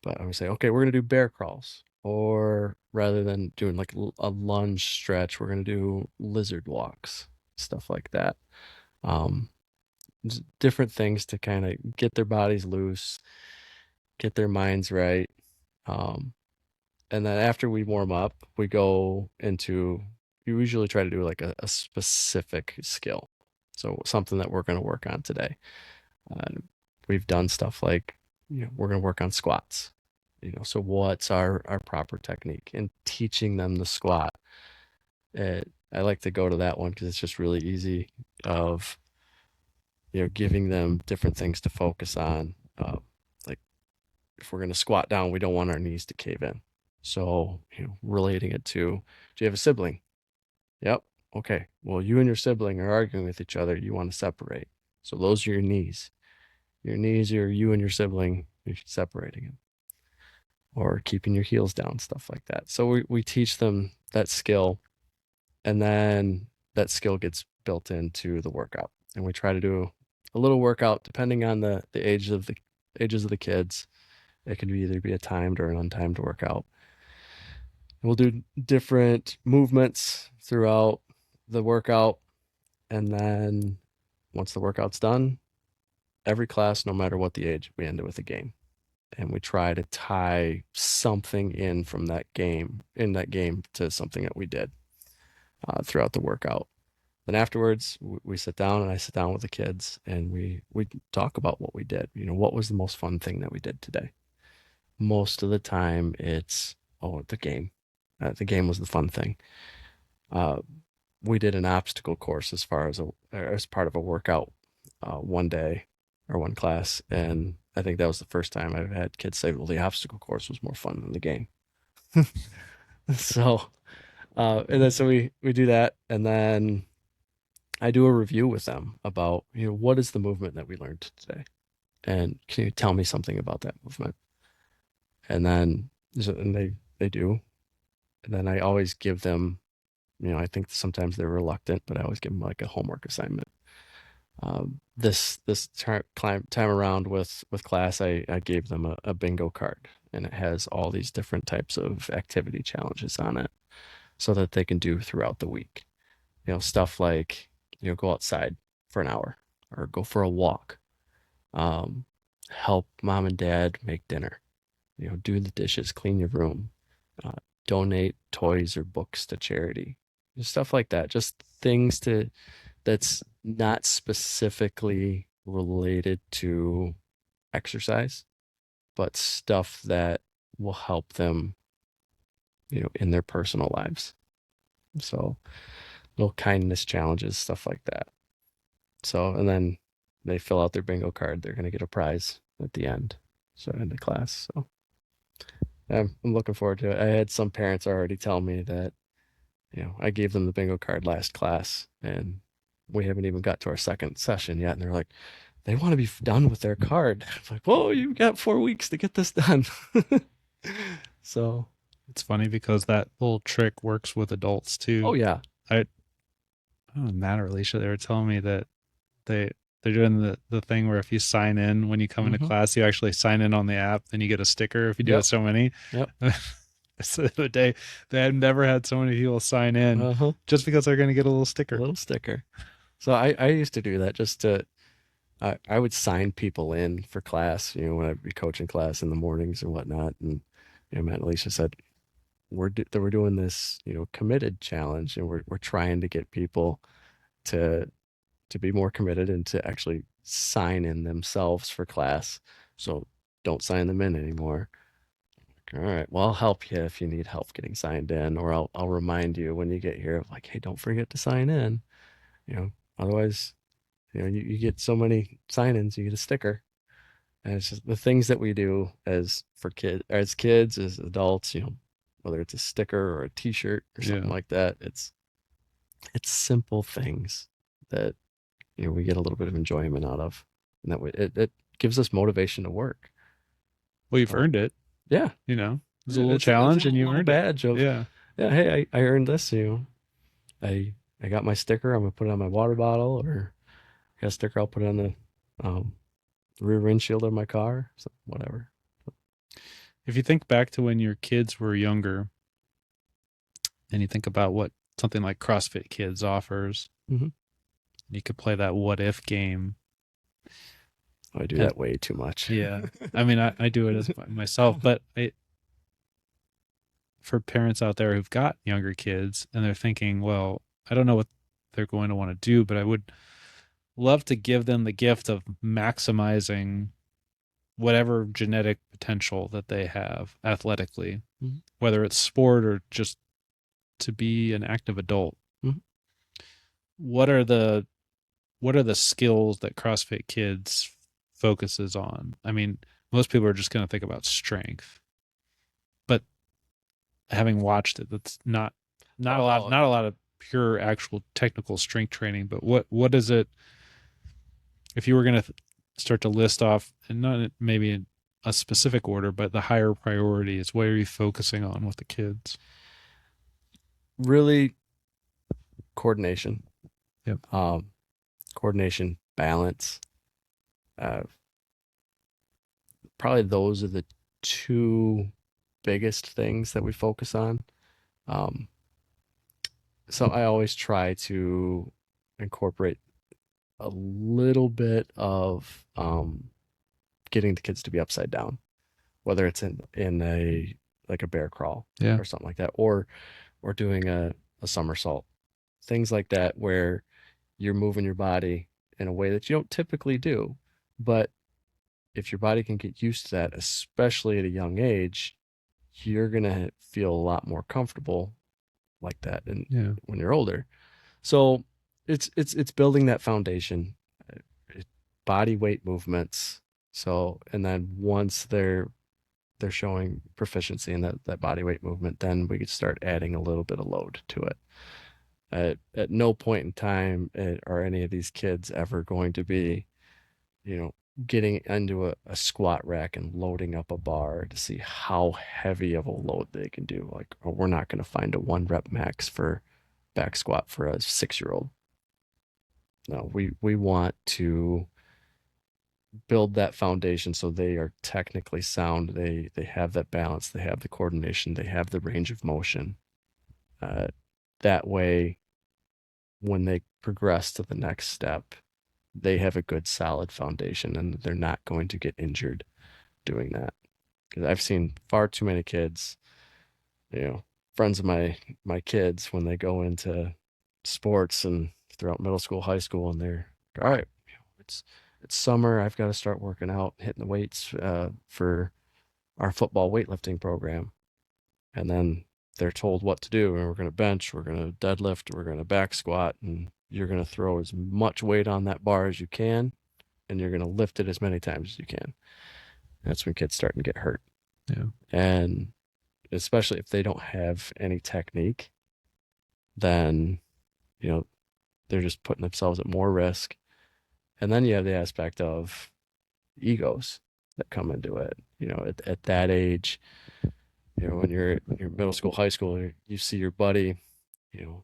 But I would say, okay, we're going to do bear crawls. Or rather than doing like a lunge stretch, we're going to do lizard walks, stuff like that. Um, different things to kind of get their bodies loose, get their minds right. Um, and then after we warm up, we go into, you usually try to do like a specific skill. So something that we're going to work on today. Uh, we've done stuff like, we're going to work on squats. So what's our proper technique and teaching them the squat. I like to go to that one because it's just really easy of, giving them different things to focus on. Like if we're going to squat down, we don't want our knees to cave in. So, relating it to, do you have a sibling? Yep. Okay. Well, you and your sibling are arguing with each other. You want to separate. So those are your knees. Your knees are you and your sibling, you're separating them or keeping your heels down, stuff like that. So we teach them that skill, and then that skill gets built into the workout. And we try to do a little workout depending on the ages of the kids. It can either be a timed or an untimed workout. We'll do different movements throughout the workout. And then once the workout's done, every class, no matter what the age, we end it with a game. And we try to tie something from in that game to something that we did throughout the workout. Then afterwards, we sit down and I sit down with the kids and we talk about what we did. What was the most fun thing that we did today? Most of the time, it's, oh, the game. The game was the fun thing. Uh, we did an obstacle course as part of a workout one day or one class, and I think that was the first time I've had kids say, "Well, the obstacle course was more fun than the game." So, and then so we do that, and then I do a review with them about, what is the movement that we learned today, and can you tell me something about that movement? And then and they do, and then I always give them, I think sometimes they're reluctant, but I always give them like a homework assignment. This time around with class, I gave them a bingo card, and it has all these different types of activity challenges on it, so that they can do throughout the week. Stuff like, go outside for an hour or go for a walk, um, help mom and dad make dinner, do the dishes, clean your room, uh, donate toys or books to charity, stuff like that. Just things that's not specifically related to exercise, but stuff that will help them, in their personal lives. So little kindness challenges, stuff like that. So, and then they fill out their bingo card. They're going to get a prize at the end. So in the class. So I'm looking forward to it. I had some parents already tell me that, I gave them the bingo card last class and we haven't even got to our second session yet. And they're like, they want to be done with their card. I'm like, whoa, you've got 4 weeks to get this done. So, It's funny because that little trick works with adults oh too. yeah. I Matt or Alicia, they were telling me that they they're doing the thing where if you sign in when you come into Mm-hmm. class, you actually sign in on the app, then you get a sticker if you do it Yep. so many. Yep. So the other day, they had never had so many people sign in Uh-huh. just because they're going to get a little A sticker. little sticker. So I used to do that just to, I would sign people in for class, when I'd be coaching class in the mornings and whatnot. And, Matt and Alicia said, we're doing this, committed challenge, and we're trying to get people to be more committed and to actually sign in themselves for class. So don't sign them in anymore. All right. Well, I'll help you if you need help getting signed in, or I'll remind you when you get here of like, hey, don't forget to sign in. You know, otherwise, you get so many sign-ins, you get a sticker. And it's just the things that we do as kids, as adults, whether it's a sticker or a t-shirt or something Yeah. like that, it's simple things that, we get a little bit of enjoyment out of. And that way it gives us motivation to work. Well, you've So earned it. yeah, It's a little it's a challenge and you little earned it. badge of, Yeah. yeah, hey, I earned this, I got my sticker, I'm gonna put it on my water bottle, or I got a sticker, I'll put it on the rear windshield of my car, so whatever. If you think back to when your kids were younger and you think about what something like CrossFit Kids offers, Mm-hmm. You could play that what if game. I do And that way too much. yeah, I mean, I do it as myself, but for parents out there who've got younger kids and they're thinking, well, I don't know what they're going to want to do, but I would love to give them the gift of maximizing whatever genetic potential that they have athletically, Mhm. whether it's sport or just to be an active adult. Mhm. What are the skills that CrossFit Kids focuses on? I mean, most people are just going to think about strength, but having watched it, that's not Oh, a lot, oh, not a lot of pure actual technical strength training. But what is it? If you were going to start to list off, and not maybe in a specific order, but the higher priorities, what are you focusing on with the kids? really coordination, Yep. um, coordination, balance. Uh, Probably those are the two biggest things that we focus on. Um, so I always try to incorporate a little bit of getting the kids to be upside down, whether it's in a like a bear crawl Yeah. or something like that, or doing a somersault, things like that, where you're moving your body in a way that you don't typically do. But if your body can get used to that, especially at a young age, you're gonna feel a lot more comfortable like that and Yeah. when you're older. So it's building that foundation, uh, body weight movements. So and then once they're showing proficiency in that body weight movement, then we could start adding a little bit of load to it. At no point in time are any of these kids ever going to be, you know, getting into a squat rack and loading up a bar to see how heavy of a load they can do. Like, oh, we're not going to find a 1 rep max for back squat for a 6-year-old. No, we want to build that foundation so they are technically sound. They have that balance, they have the coordination, they have the range of motion. Uh, that way, when they progress to the next step, they have a good solid foundation and they're not going to get injured doing that. Because I've seen far too many kids, you know, friends of my kids when they go into sports and throughout middle school, high school, and they're all right. It's summer. I've got to start working out, hitting the weights for our football weightlifting program, and then they're told what to do. And we're going to bench, we're going to deadlift, we're going to back squat, and you're going to throw as much weight on that bar as you can, and you're going to lift it as many times as you can. That's when kids start to get hurt. Yeah. And especially if they don't have any technique, then, you know, they're just putting themselves at more risk. And then you have the aspect of egos that come into it. You know, at that age, you know, when you're middle school, high school, you see your buddy, you know,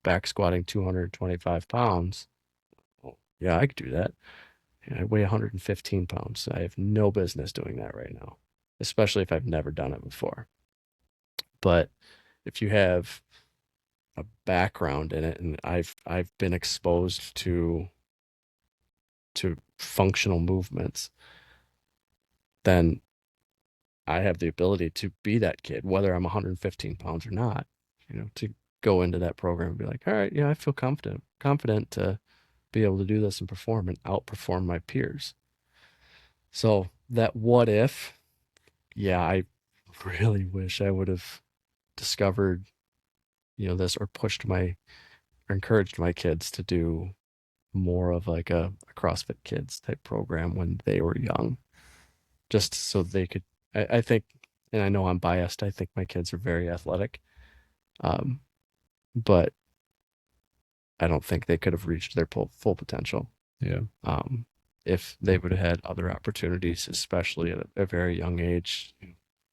back squatting 225 pounds. Well, yeah, I could do that. And I weigh 115 pounds. I have no business doing that right now, especially if I've never done it before. But if you have a background in it, and I've been exposed to functional movements, then I have the ability to be that kid, whether I'm 115 pounds or not, you know, to go into that program and be like, all right, yeah, I feel confident to be able to do this and perform and outperform my peers. So that what if, yeah, I really wish I would have discovered, you know, this or pushed my or encouraged my kids to do more of like a CrossFit Kids type program when they were young, just so they could. I think, and I know I'm biased. I think my kids are very athletic, um, but I don't think they could have reached their full potential Yeah. um, if they would have had other opportunities, especially at a very young age.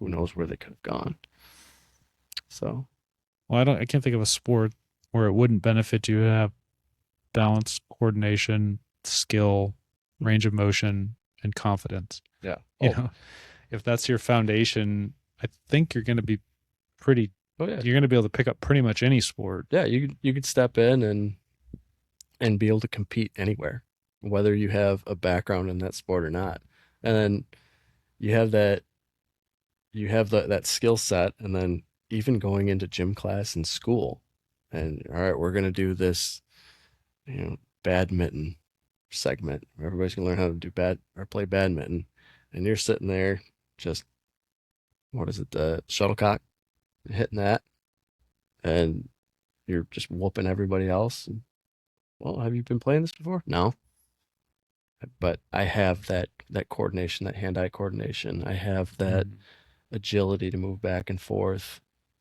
Who knows where they could have gone? So, Well, I can't think of a sport where it wouldn't benefit you to have balance, coordination, skill, range of motion, and confidence. yeah. You Oh, know, if that's your foundation, I think you're going to be pretty, oh yeah, you're going to be able to pick up pretty much any sport. yeah. You could step in and and be able to compete anywhere, whether you have a background in that sport or not. And then you have that skill set, and then even going into gym class in school, and all right, we're gonna do this, badminton segment. Everybody's gonna learn how to do bad or play badminton, and you're sitting there just what is it, the shuttlecock, hitting that, and you're just whooping everybody else. And, well, have you been playing this before? No, but I have that coordination, that hand-eye coordination. I have that Mm. agility to move back and forth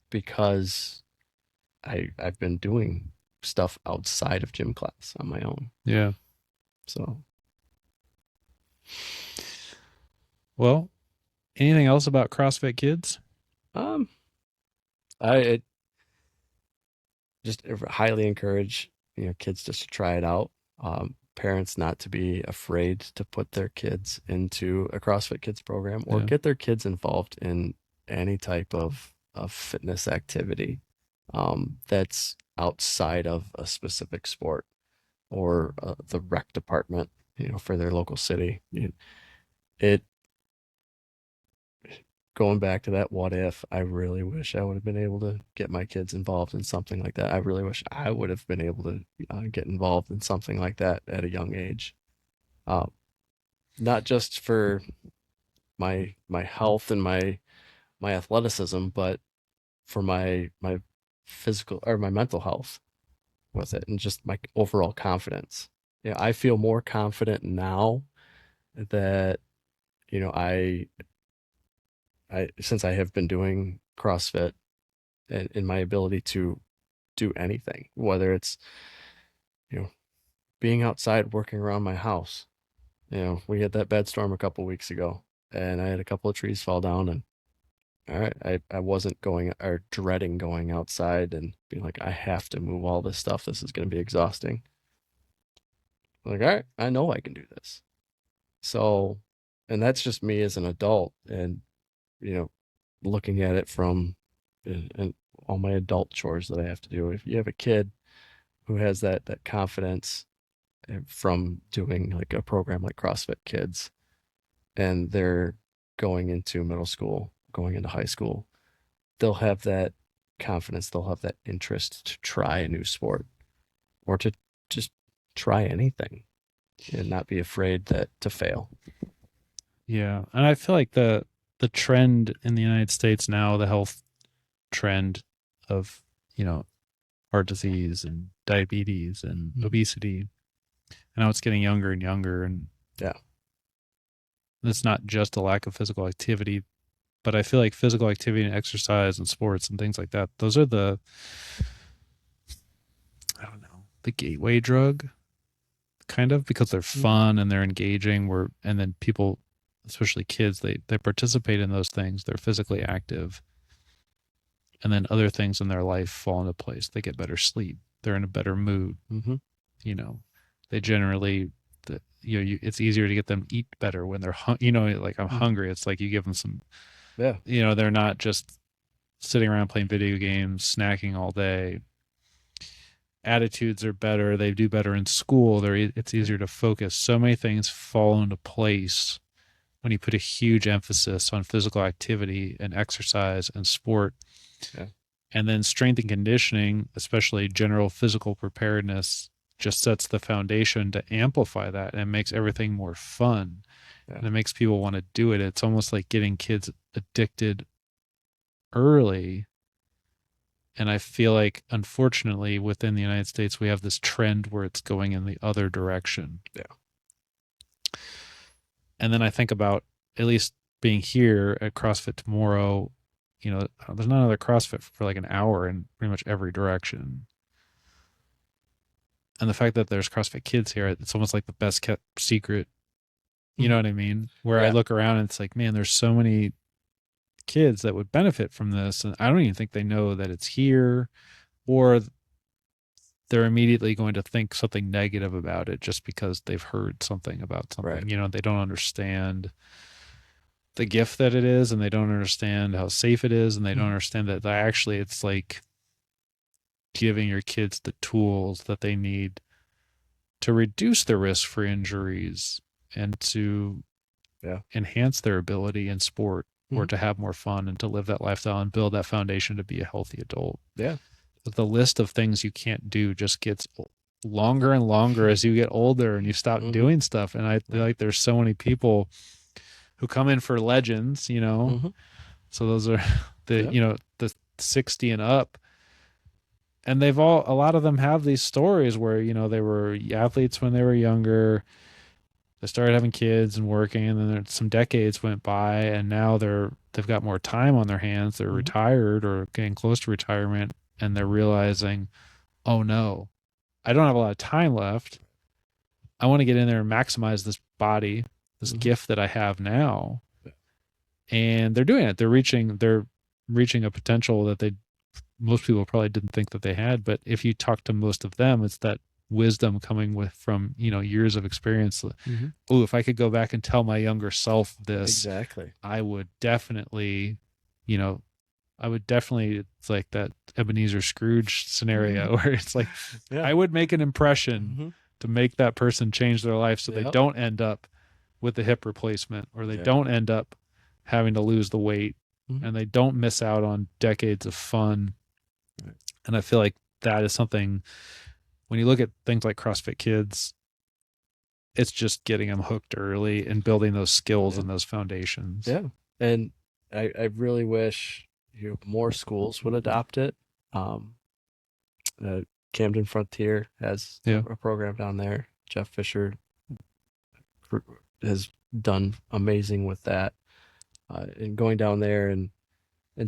because I've been doing stuff outside of gym class on my own. Yeah. So, Well, anything else about CrossFit Kids? um, I just highly encourage kids just to try it out. Parents not to be afraid to put their kids into a CrossFit Kids program or Yeah. get their kids involved in any type of fitness activity that's outside of a specific sport or the rec department, for their local city. It Going back to that what if, I really wish I would have been able to get my kids involved in something like that. I really wish I would have been able to get involved in something like that at a young age. Uh, Not just for my health and my athleticism, but for my physical or my mental health with it and just my overall confidence. Yeah, I feel more confident now that you know I since I have been doing CrossFit and in my ability to do anything, whether it's you know being outside working around my house. We had that bad storm a couple weeks ago, and I had a couple of trees fall down, and all right, I wasn't going or dreading going outside and being like, I have to move all this stuff. This is going to be exhausting. Like, all right, I know I can do this. So, and that's just me as an adult, and you know, looking at it from and all my adult chores that I have to do. If you have a kid who has that confidence from doing like a program like CrossFit Kids, and they're going into middle school, going into high school, they'll have that confidence, they'll have that interest to try a new sport or to just try anything and not be afraid that to fail. Yeah. And I feel like the trend in the United States now, the health trend of, you know, heart disease and diabetes and Mhm. obesity, and now it's getting younger and younger. And Yeah. it's not just a lack of physical activity, but I feel like physical activity and exercise and sports and things like that, those are I don't know, the gateway drug, kind of, because they're Mhm. fun and they're engaging. And then people, especially kids, they participate in those things. They're physically active, and then other things in their life fall into place. They get better sleep. They're in a better mood. Mhm. You know, they generally, it's easier to get them to eat better when they're, like I'm Mhm. hungry. It's like you give them some, Yeah. they're not just sitting around playing video games, snacking all day. Attitudes are better. They do better in school. It's Yeah. easier to focus. So many things fall into place when you put a huge emphasis on physical activity and exercise and sport. Yeah. And then strength and conditioning, especially general physical preparedness, just sets the foundation to amplify that, and it makes everything more fun, Yeah. and it makes people want to do it. It's almost like getting kids addicted early. And I feel like, unfortunately, within the United States, we have this trend where it's going in the other direction. Yeah. And then I think about, at least being here at CrossFit Tomorrow, there's not another CrossFit for like an hour in pretty much every direction. And the fact that there's CrossFit Kids here, it's almost like the best kept secret. You know Mhm. what I mean? Where I Yeah. look around and it's like, man, there's so many kids that would benefit from this. And I don't even think they know that it's here, or they're immediately going to think something negative about it just because they've heard something about Right. something. They don't understand the gift that it is, and they don't understand how safe it is, and they don't Mhm. understand that actually it's like giving your kids the tools that they need to reduce the risk for injuries and to Yeah. enhance their ability in sport or Mhm. to have more fun and to live that lifestyle and build that foundation to be a healthy adult. Yeah. But the list of things you can't do just gets longer and longer as you get older and you stop Mhm. doing stuff. And I feel Right. like there's so many people who come in for legends, Mhm. so those are Yep. the 60 and up, and a lot of them have these stories where they were athletes when they were younger. They started having kids and working, and then some decades went by, and now they've got more time on their hands. They're Mhm. retired or getting close to retirement, and they're realizing, oh no, I don't have a lot of time left. I want to get in there and maximize this body, this Mhm. gift that I have now. And they're doing it. They're reaching a potential that they most people probably didn't think that they had. But if you talk to most of them, it's that wisdom coming from years of experience. Mhm. Oh, if I could go back and tell my younger self this, Exactly. I would definitely, you know, it's like that Ebenezer Scrooge scenario where it's like, Yeah. I would make an impression Mhm. to make that person change their life so they Yep. don't end up with a hip replacement or they Yeah. don't end up having to lose the weight Mhm. and they don't miss out on decades of fun. Right. And I feel like that is something when you look at things like CrossFit Kids, it's just getting them hooked early and building those skills Yeah. and those foundations. Yeah. And I really wish more schools would adopt it. Um, uh, Camden Frontier has Yeah. a program down there. Jeff Fisher has done amazing with that. And going down there and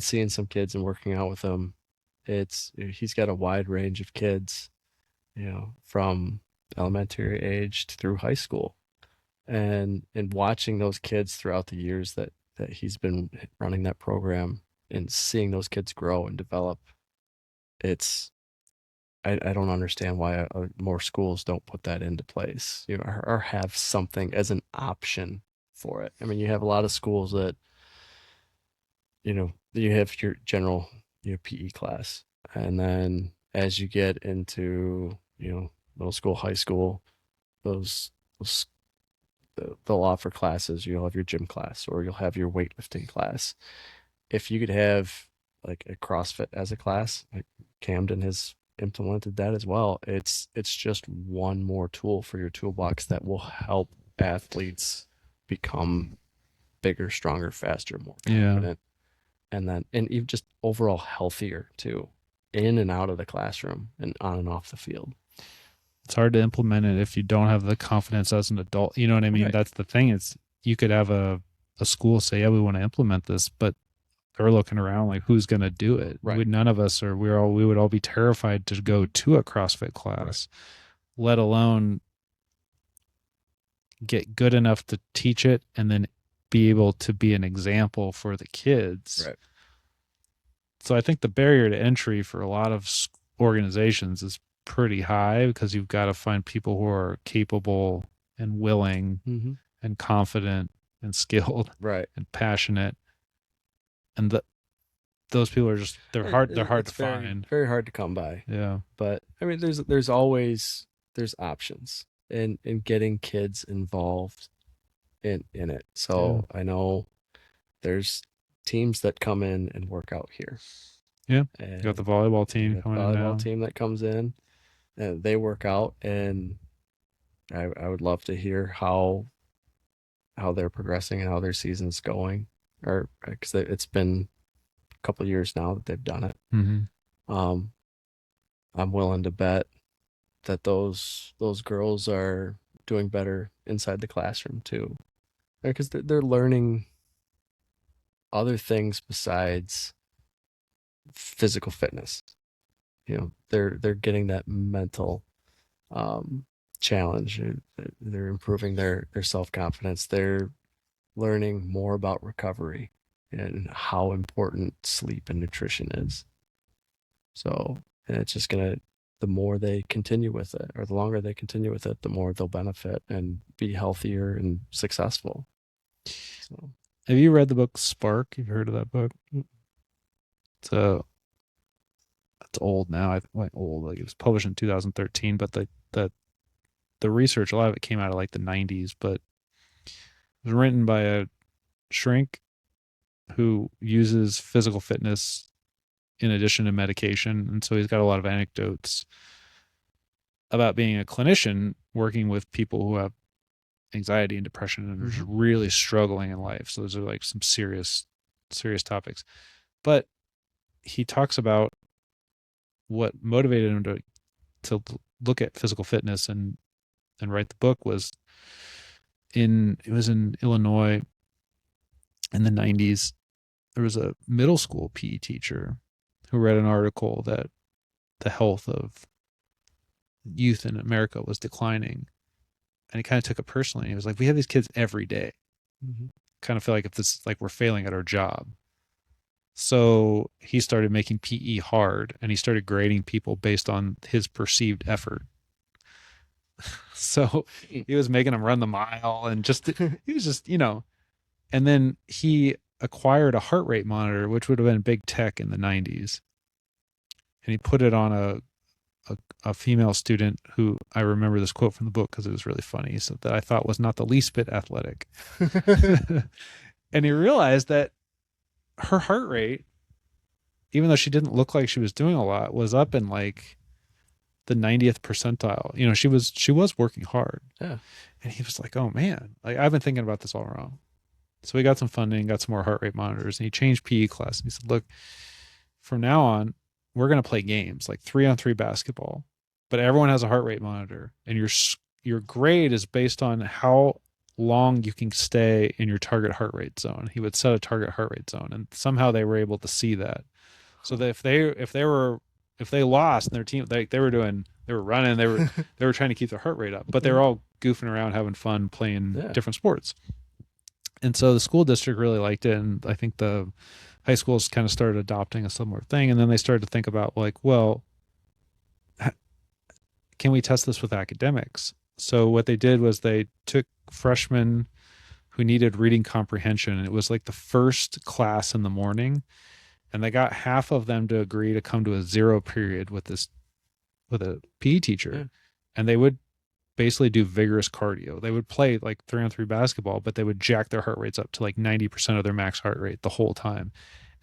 seeing some kids and working out with them, he's got a wide range of kids, from elementary age through high school, and watching those kids throughout the years that he's been running that program and seeing those kids grow and develop. It's I don't understand why more schools don't put that into place, or have something as an option for it. I mean, you have a lot of schools that, you have your general, PE class, and then as you get into, middle school, high school, those they'll offer classes. You'll have your gym class or you'll have your weightlifting class. If you could have like a CrossFit as a class, like Camden has implemented that as well. It's just one more tool for your toolbox that will help athletes become bigger, stronger, faster, more Yeah. confident, and even just overall healthier too, in and out of the classroom and on and off the field. It's hard to implement it if you don't have the confidence as an adult. You know what I mean? Right. That's the thing. It's you could have a school say, yeah, we want to implement this, but they're looking around like who's going to do it. Right. None of us are. We would all be terrified to go to a CrossFit Right. class, let alone get good enough to teach it and then be able to be an example for the kids. Right. So I think the barrier to entry for a lot of organizations is pretty high because you've got to find people who are capable and willing Mm-hmm. and confident and skilled Right. and passionate, and those people are just they're hard to It's very, find. very hard to come by. Yeah. But I mean, there's always there's options in getting kids involved in it. Yeah. So I know there's teams that come in and work out here, Yeah. You got the and volleyball you team got coming the in volleyball now. team that comes in and they work out, and I would love to hear how they're progressing and how their season's going, or because it's been a couple of years now that they've done it. Mm-hmm. Um, I'm willing to bet that those girls are doing better inside the classroom too, because they're learning other things besides physical fitness. They're getting that mental um, challenge. They're improving their self confidence. They're learning more about recovery and how important sleep and nutrition is. So, and it's just gonna, the more they continue with it, or the longer they continue with it, the more they'll benefit and be healthier and successful. So, Have you read the book Spark? You've heard of that book? It's it's old now. Old. Like it was published in 2013, but the the research, a lot of it came out of like the 90s, but it was written by a shrink who uses physical fitness in addition to medication. And so he's got a lot of anecdotes about being a clinician working with people who have anxiety and depression and are just really struggling in life. So those are like some serious topics. But he talks about what motivated him to look at physical fitness and write the book was it was in Illinois in the 90s. There was a middle school PE teacher who read an article that the health of youth in America was declining. And he kind of took it personally. He was like, we have these kids every day. Kind of feel like if this, like we're failing at our job. So he started making PE hard and he started grading people based on his perceived effort. So he was making them run the mile and he was just, and then he acquired a heart rate monitor, which would have been big tech in the 90s. And he put it on a female student who I remember this quote from the book because it was really funny. He said that I thought was not the least bit athletic. And he realized that her heart rate, even though she didn't look like she was doing a lot, was up in like the 90th percentile. She was working hard. Yeah. And he was like, oh man, like I've been thinking about this all wrong. So he got some funding, got some more heart rate monitors, and he changed PE class. And he said, look, from now on, we're going to play games like 3-on-3 basketball, but everyone has a heart rate monitor, and your grade is based on how long you can stay in your target heart rate zone. He would set a target heart rate zone, and somehow they were able to see that. So that if they lost and their team, they were running, they were trying to keep their heart rate up, but they were all goofing around, having fun, playing different sports. And so the school district really liked it, and I think the high schools kind of started adopting a similar thing. And then they started to think about like, well, can we test this with academics? So what they did was they took freshmen who needed reading comprehension, and it was like the first class in the morning, and they got half of them to agree to come to a 0 period with a PE teacher, and they would basically do vigorous cardio. They would play like 3-on-3 basketball, but they would jack their heart rates up to like 90% of their max heart rate the whole time.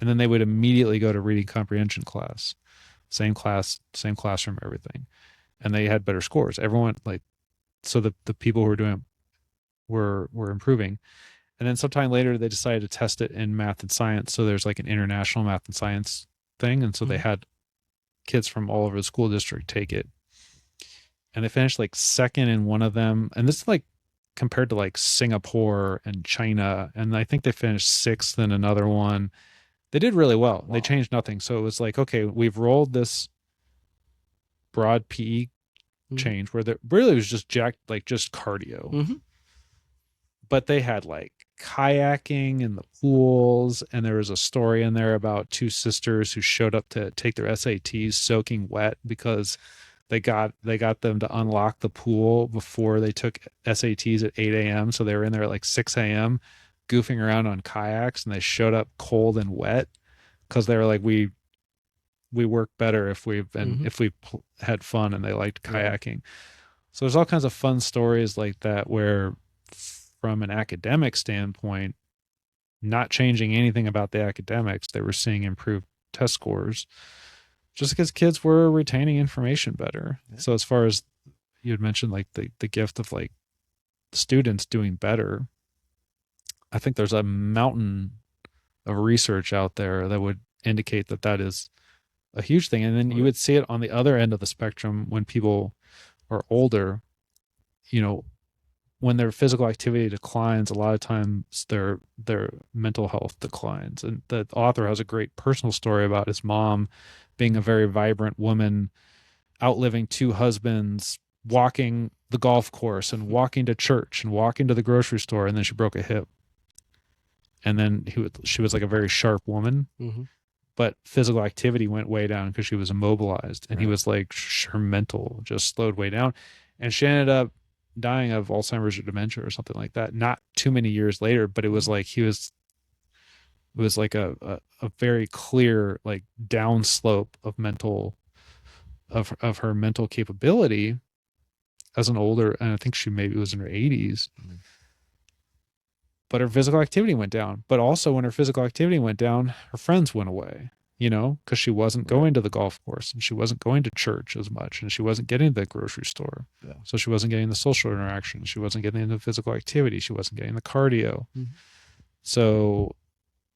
And then they would immediately go to reading comprehension class, same classroom, everything. And they had better scores. Everyone so the people who were doing were improving. And then sometime later they decided to test it in math and science. So there's like an international math and science thing. And so they had kids from all over the school district take it. And they finished like second in one of them. And this is like compared to like Singapore and China. And I think they finished 6th in another one. They did really well. Wow. They changed nothing. So it was like, okay, we've rolled this broad PE change where there really was just just cardio. But they had like kayaking in the pools. And there was a story in there about 2 sisters who showed up to take their SATs soaking wet because they got them to unlock the pool before they took SATs at 8 a.m. So they were in there at like 6 a.m. goofing around on kayaks, and they showed up cold and wet because they were like, we work better if we had fun, and they liked kayaking. So there's all kinds of fun stories like that where from an academic standpoint, not changing anything about the academics, they were seeing improved test scores just because kids were retaining information better. So as far as you had mentioned, like the gift of like students doing better, I think there's a mountain of research out there that would indicate that is a huge thing. And then you would see it on the other end of the spectrum when people are older, when their physical activity declines, a lot of times their mental health declines. And the author has a great personal story about his mom being a very vibrant woman, outliving 2 husbands, walking the golf course and walking to church and walking to the grocery store, and then she broke a hip. And then she was like a very sharp woman, but physical activity went way down because she was immobilized. And he was like, her mental just slowed way down. And she ended up dying of Alzheimer's or dementia or something like that. Not too many years later, but it was like it was like a very clear like downslope of her mental capability. as an older, and I think she maybe was in her 80s, but her physical activity went down. But also when her physical activity went down, her friends went away, because she wasn't going to the golf course and she wasn't going to church as much and she wasn't getting to the grocery store. Yeah. So she wasn't getting the social interaction. She wasn't getting the physical activity. She wasn't getting the cardio. Mm-hmm. So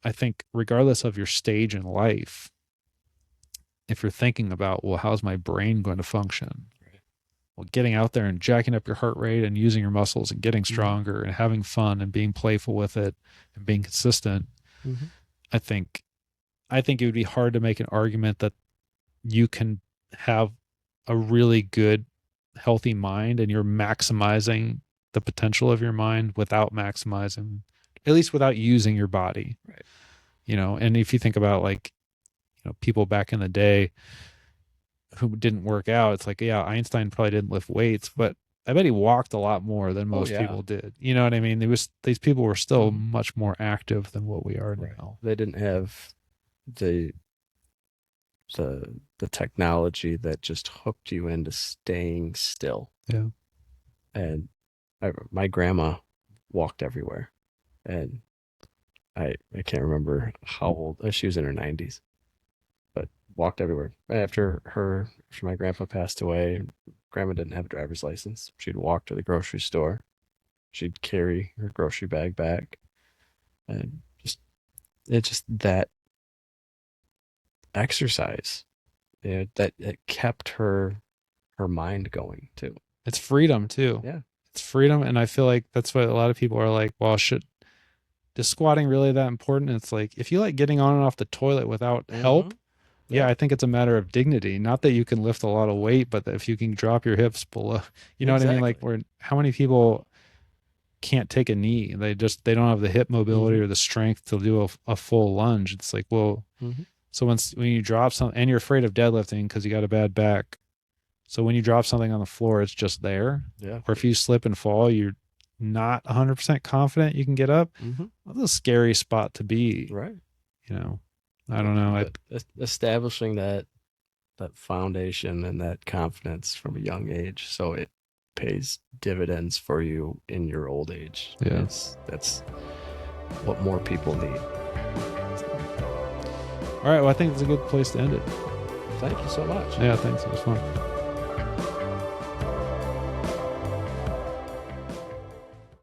I think regardless of your stage in life, if you're thinking about, well, how's my brain going to function? Right. Well, getting out there and jacking up your heart rate and using your muscles and getting stronger and having fun and being playful with it and being consistent. Mm-hmm. I think it would be hard to make an argument that you can have a really good, healthy mind and you're maximizing the potential of your mind without maximizing, at least without using your body. Right. And if you think about people back in the day who didn't work out, it's like, yeah, Einstein probably didn't lift weights, but I bet he walked a lot more than most people did. You know what I mean? These people were still much more active than what we are now. They didn't have the technology that just hooked you into staying still. Yeah. And my grandma walked everywhere, and I can't remember how old she was, in her 90s, but walked everywhere. After my grandpa passed away, grandma didn't have a driver's license. She'd walk to the grocery store. She'd carry her grocery bag back, and just that exercise, that it kept her mind going too. It's freedom too. Yeah. It's freedom. And I feel like that's what a lot of people are like, well, is squatting really that important? It's like, if you like getting on and off the toilet without help, yeah, I think it's a matter of dignity. Not that you can lift a lot of weight, but that if you can drop your hips below, you know what I mean? Like, how many people can't take a knee? They don't have the hip mobility or the strength to do a full lunge. It's like, well, so when you drop something, and you're afraid of deadlifting because you got a bad back, so when you drop something on the floor, it's just there. Yeah. Or if you slip and fall, you're not 100% confident you can get up. That's a scary spot to be. Right. I don't know. Establishing that foundation and that confidence from a young age, so it pays dividends for you in your old age. Yeah. That's what more people need. All right. Well, I think it's a good place to end it. Thank you so much. Yeah, thanks. It was fun.